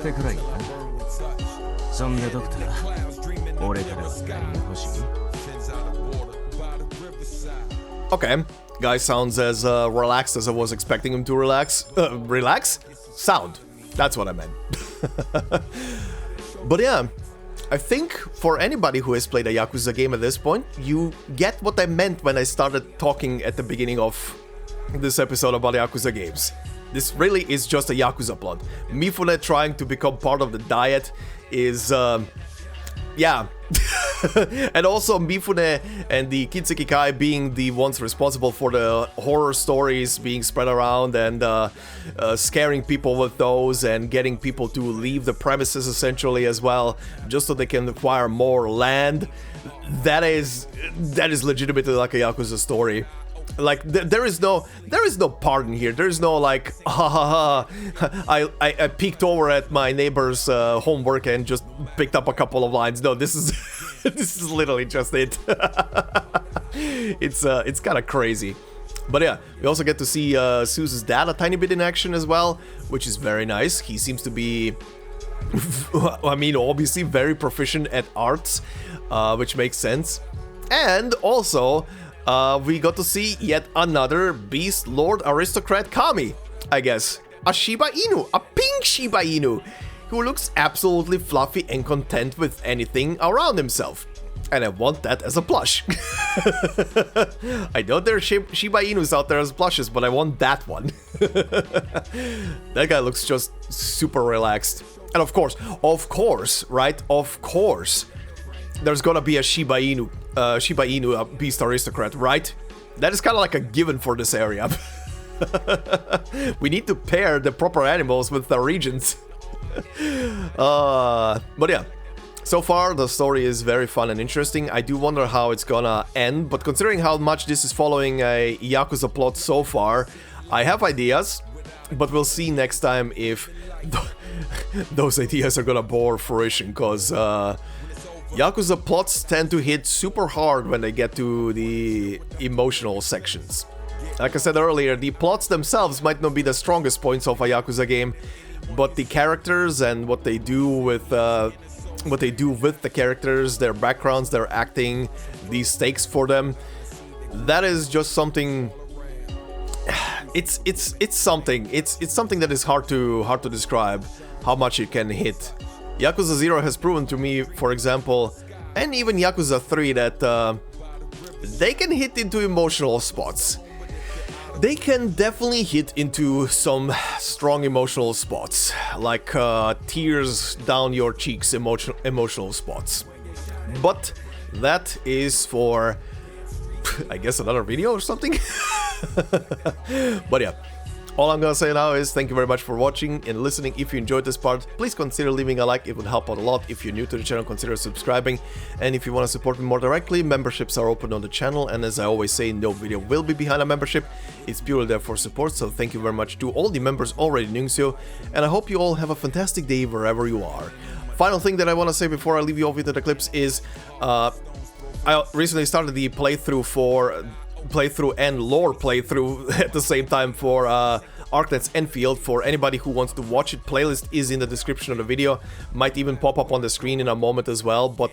てくらいかなそんでドクター俺からは何が欲しい Okay, guy sounds as relaxed as I was expecting him to relax. Relax? Sound. That's what I meant. But yeah, I think for anybody who has played a Yakuza game at this point, you get what I meant when I started talking at the beginning of this episode about Yakuza games. This really is just a Yakuza plot. Mifune trying to become part of the diet is, yeah. And also Mifune and the Kitsuki Kai being the ones responsible for the horror stories being spread around and scaring people with those and getting people to leave the premises essentially as well, just so they can acquire more land. That is legitimately like a Yakuza story. Like there is no pardon here. There is no like ha ha ha. I peeked over at my neighbor's homework and just picked up a couple of lines. No, this is this is literally just it. It's kind of crazy. But yeah, we also get to see Suzu's dad a tiny bit in action as well, which is very nice. He seems to be, I mean, obviously very proficient at arts, which makes sense. And also, we got to see yet another Beast Lord Aristocrat Kami, I guess. A Shiba Inu, a pink Shiba Inu, who looks absolutely fluffy and content with anything around himself. And I want that as a plush. I know there are Shiba Inus out there as plushes, but I want that one. That guy looks just super relaxed. And of course, right? Of course, there's gonna be a Shiba Inu, a Beast Aristocrat, right? That is kind of like a given for this area. We need to pair the proper animals with the regions. But yeah, so far the story is very fun and interesting. I do wonder how it's gonna end, but considering how much this is following a Yakuza plot so far, I have ideas, but we'll see next time if those ideas are gonna bore fruition, because Yakuza plots tend to hit super hard when they get to the emotional sections. Like I said earlier, the plots themselves might not be the strongest points of a Yakuza game, but the characters and what they do with the characters, their backgrounds, their acting, the stakes for them, that is just something. It's something. It's something that is hard to describe how much it can hit. Yakuza 0 has proven to me, for example, and even Yakuza 3, that they can hit into emotional spots. They can definitely hit into some strong emotional spots, like tears down your cheeks emotional spots. But that is for, I guess, another video or something? But yeah. All I'm gonna say now is thank you very much for watching and listening. If you enjoyed this part, please consider leaving a like, it would help out a lot. If you're new to the channel, consider subscribing. And if you want to support me more directly, memberships are open on the channel. And as I always say, no video will be behind a membership. It's purely there for support, so thank you very much to all the members already doing so. And I hope you all have a fantastic day wherever you are. Final thing that I want to say before I leave you off with the clips is I recently started the playthrough and lore playthrough at the same time for Arknights Enfield. For anybody who wants to watch it, playlist is in the description of the video, might even pop up on the screen in a moment as well. But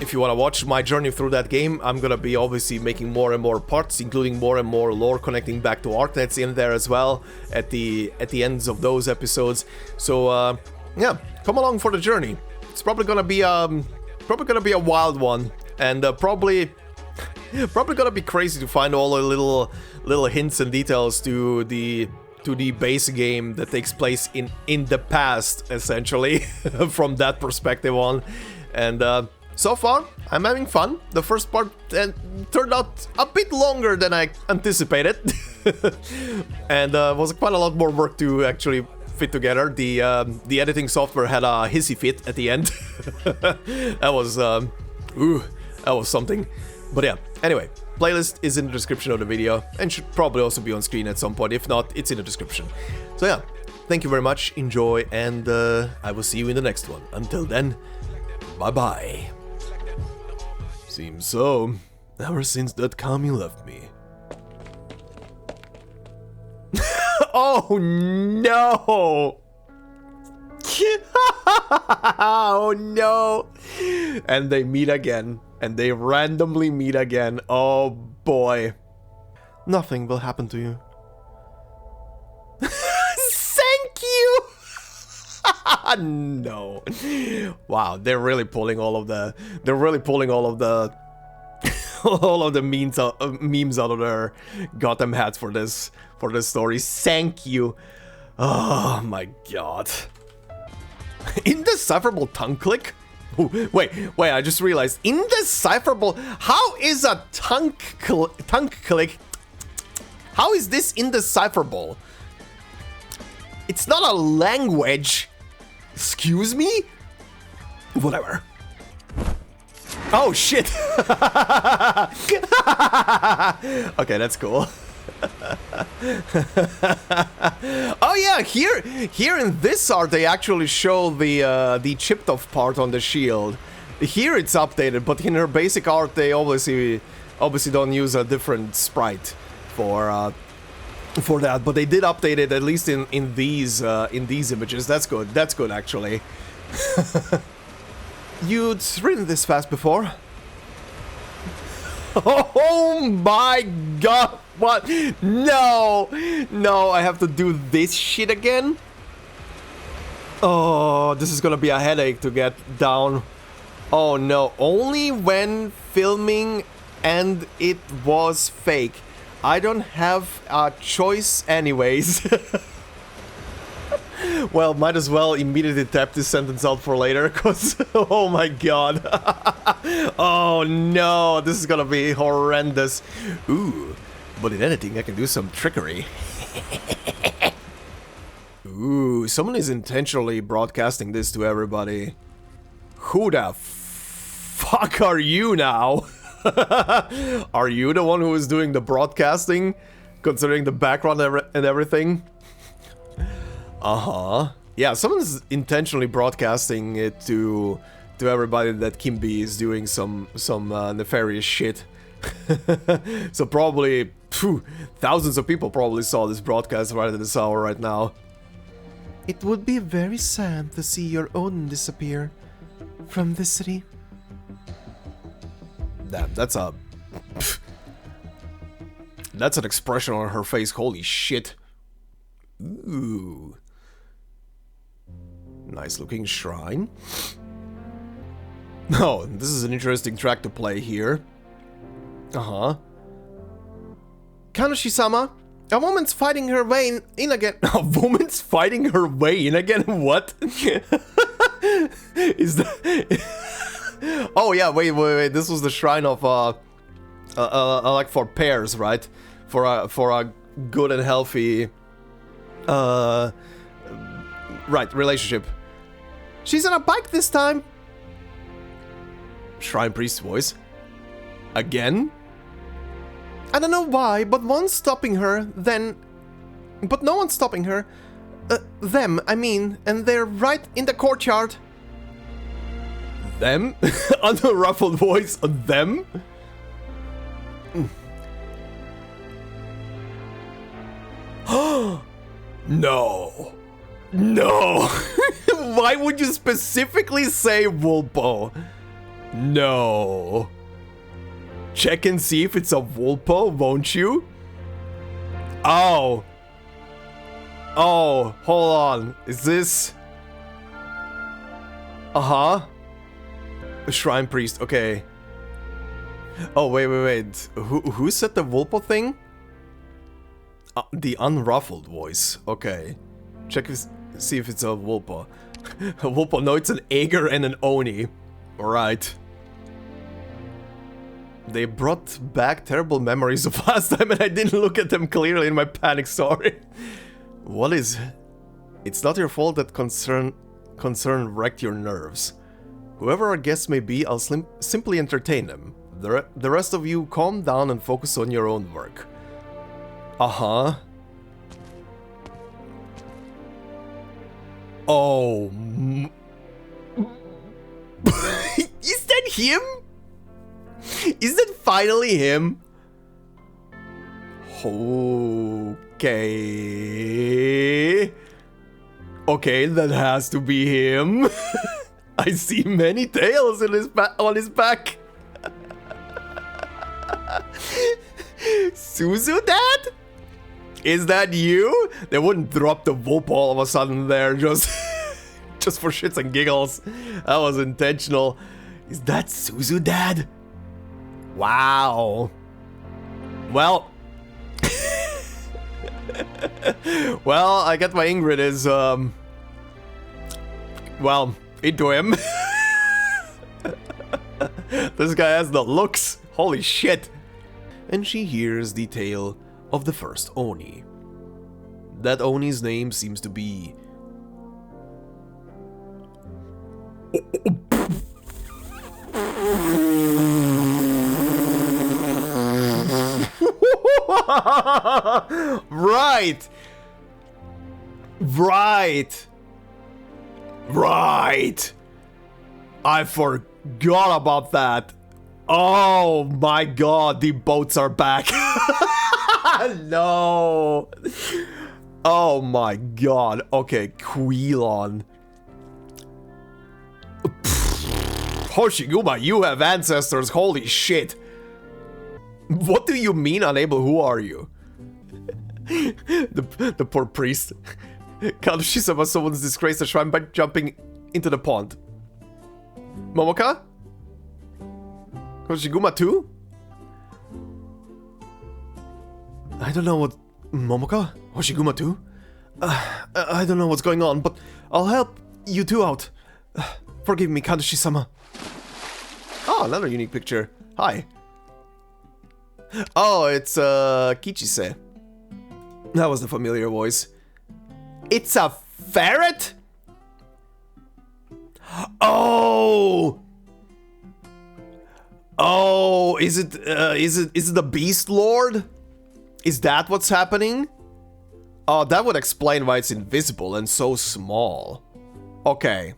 if you want to watch my journey through that game, I'm gonna be obviously making more and more parts, including more and more lore connecting back to Arknights in there as well at the ends of those episodes. So yeah, come along for the journey. It's probably gonna be a wild one, and probably gonna be crazy to find all the little hints and details to the base game that takes place in the past, essentially, from that perspective on. And so far, I'm having fun. The first part turned out a bit longer than I anticipated, and was quite a lot more work to actually fit together. The editing software had a hissy fit at the end. That was something. But yeah, anyway, playlist is in the description of the video and should probably also be on screen at some point. If not, it's in the description. So yeah, thank you very much, enjoy, and I will see you in the next one. Until then, bye-bye. Seems so, ever since that Kami left me. Oh no! Oh no! And they meet again. And they randomly meet again. Oh boy. Nothing will happen to you. Thank you! No. Wow, they're really pulling all of the all of the memes out of their goddamn hats for this story. Thank you. Oh my god. Indecipherable tongue click? Wait, I just realized. Indecipherable? How is a tongue click? How is this indecipherable? It's not a language. Excuse me? Whatever. Oh shit. Okay, that's cool. Oh yeah, here in this art they actually show the chipped off part on the shield. Here it's updated, but in her basic art they obviously don't use a different sprite for that. But they did update it, at least in these images. That's good. That's good actually. You'd written this fast before. Oh my god! What? No! No, I have to do this shit again? Oh, this is gonna be a headache to get down. Oh no, only when filming and it was fake. I don't have a choice anyways. Well, might as well immediately tap this sentence out for later, cause oh my god. Oh no, this is gonna be horrendous. Ooh, but in editing I can do some trickery. Ooh. Ooh, someone is intentionally broadcasting this to everybody. Who the fuck are you now? Are you the one who is doing the broadcasting? Considering the background and everything? Uh-huh. Yeah, someone's intentionally broadcasting it to everybody that Kimby is doing some nefarious shit. So probably, thousands of people probably saw this broadcast right at this hour right now. It would be very sad to see your own disappear from this city. Damn, that's an expression on her face, holy shit. Ooh. Nice looking shrine. Oh, this is an interesting track to play here. Uh-huh. Kanushi-sama, a woman's fighting her way in again. A woman's fighting her way in again? What? Is that... Oh yeah, wait, this was the shrine of, like for pairs, right? For a good and healthy, right, relationship. She's on a bike this time. Shrine priest voice. Again? I don't know why, but one's stopping her, then... But no one's stopping her. Them, I mean, and they're right in the courtyard. Them? Unruffled voice, them? No. No. Why would you specifically say Wolpo? No. Check and see if it's a Wolpo, won't you? Oh. Oh, hold on. Is this... Uh-huh. A shrine priest, okay. Oh, wait. Who said the Wolpo thing? The unruffled voice. Okay. Check see if it's a Wolpo. A Wolpo, no, it's an Ager and an Oni. Alright. They brought back terrible memories of last time and I didn't look at them clearly in my panic, sorry. What is... It's not your fault that concern wrecked your nerves. Whoever our guests may be, I'll simply entertain them. The rest of you calm down and focus on your own work. Uh-huh. Oh. Is that him? Is that finally him? Okay. Okay, that has to be him. I see many tails in on his back. Suzu, Dad? Is that you? They wouldn't drop the Wolpo all of a sudden there just for shits and giggles. That was intentional. Is that Suzu, Dad? Wow. Well. Well, I get my Ingrid is, well, into him. This guy has the looks. Holy shit. And she hears the tale of the first Oni. That Oni's name seems to be... Right! I forgot about that. Oh my god, the boats are back. No. Oh my god. Okay, Quilon. Hoshiguma, you have ancestors. Holy shit. What do you mean unable? Who are you? the poor priest. Kanushi-sama, someone's disgraced the shrine by jumping into the pond. Momoka? Hoshiguma too? I don't know what... Momoka? Hoshiguma too? I don't know what's going on, but I'll help you two out. Forgive me, Kanushi-sama. Oh, another unique picture. Hi. Oh, it's Kichise. That was the familiar voice. It's a ferret? Oh! Oh, is it the Beast Lord? Is that what's happening? Oh, that would explain why it's invisible and so small. Okay.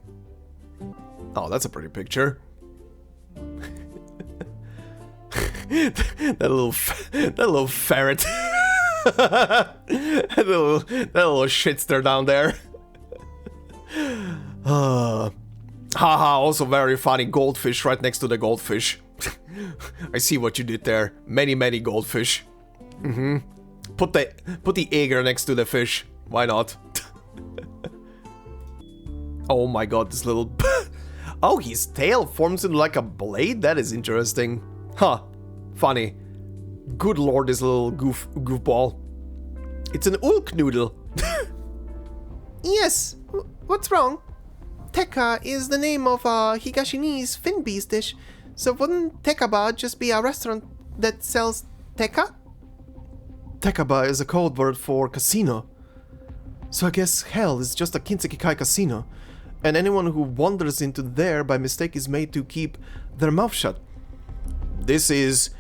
Oh, that's a pretty picture. that little ferret. that little shitster down there. Haha, also very funny goldfish right next to the goldfish. I see what you did there. Many goldfish. Put the eager next to the fish. Why not? Oh my god, this little... Oh, his tail forms into like a blade? That is interesting. Huh. Funny. Good lord, this little goofball. It's an ulk noodle. Yes, what's wrong? Tekka is the name of Higashini's fin beast dish, so wouldn't Tekaba just be a restaurant that sells Tekka? Tekaba is a code word for casino. So I guess hell is just a Kinsekikai casino, and anyone who wanders into there by mistake is made to keep their mouth shut. This is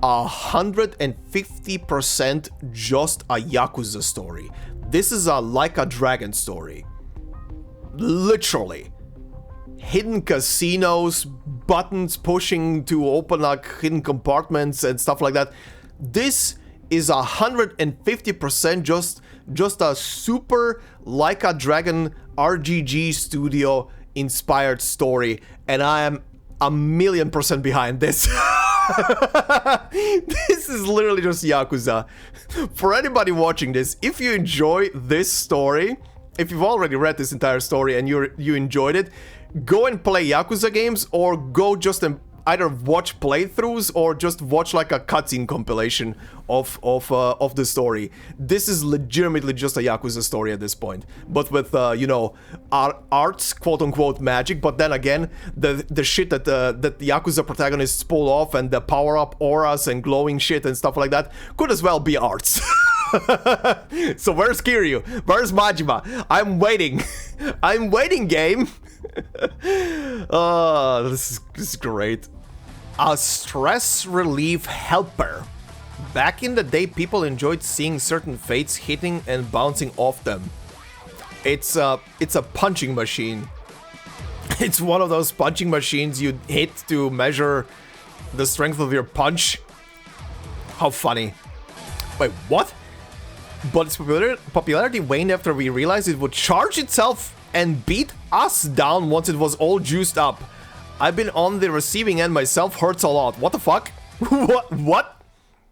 150% just a Yakuza story. This is a Like a Dragon story. Literally. Hidden casinos, buttons pushing to open like hidden compartments and stuff like that. This is 150% just a super Like a Dragon RGG studio inspired story, and I am 1,000,000% behind this. This is literally just Yakuza. For anybody watching this, if you enjoy this story, if you've already read this entire story and you enjoyed it, go and play Yakuza games, or go just either watch playthroughs or just watch like a cutscene compilation of the story. This is legitimately just a Yakuza story at this point, but with you know, arts, quote unquote magic. But then again, the shit that the Yakuza protagonists pull off, and the power up auras and glowing shit and stuff like that, could as well be arts. So where's Kiryu? Where's Majima? I'm waiting. I'm waiting, game. Oh, this is great. A stress relief helper. Back in the day, people enjoyed seeing certain fates hitting and bouncing off them. It's a punching machine. It's one of those punching machines you hit to measure the strength of your punch. How funny. Wait, what? But its popularity waned after we realized it would charge itself and beat us down once it was all juiced up. I've been on the receiving end myself, hurts a lot. What the fuck? What?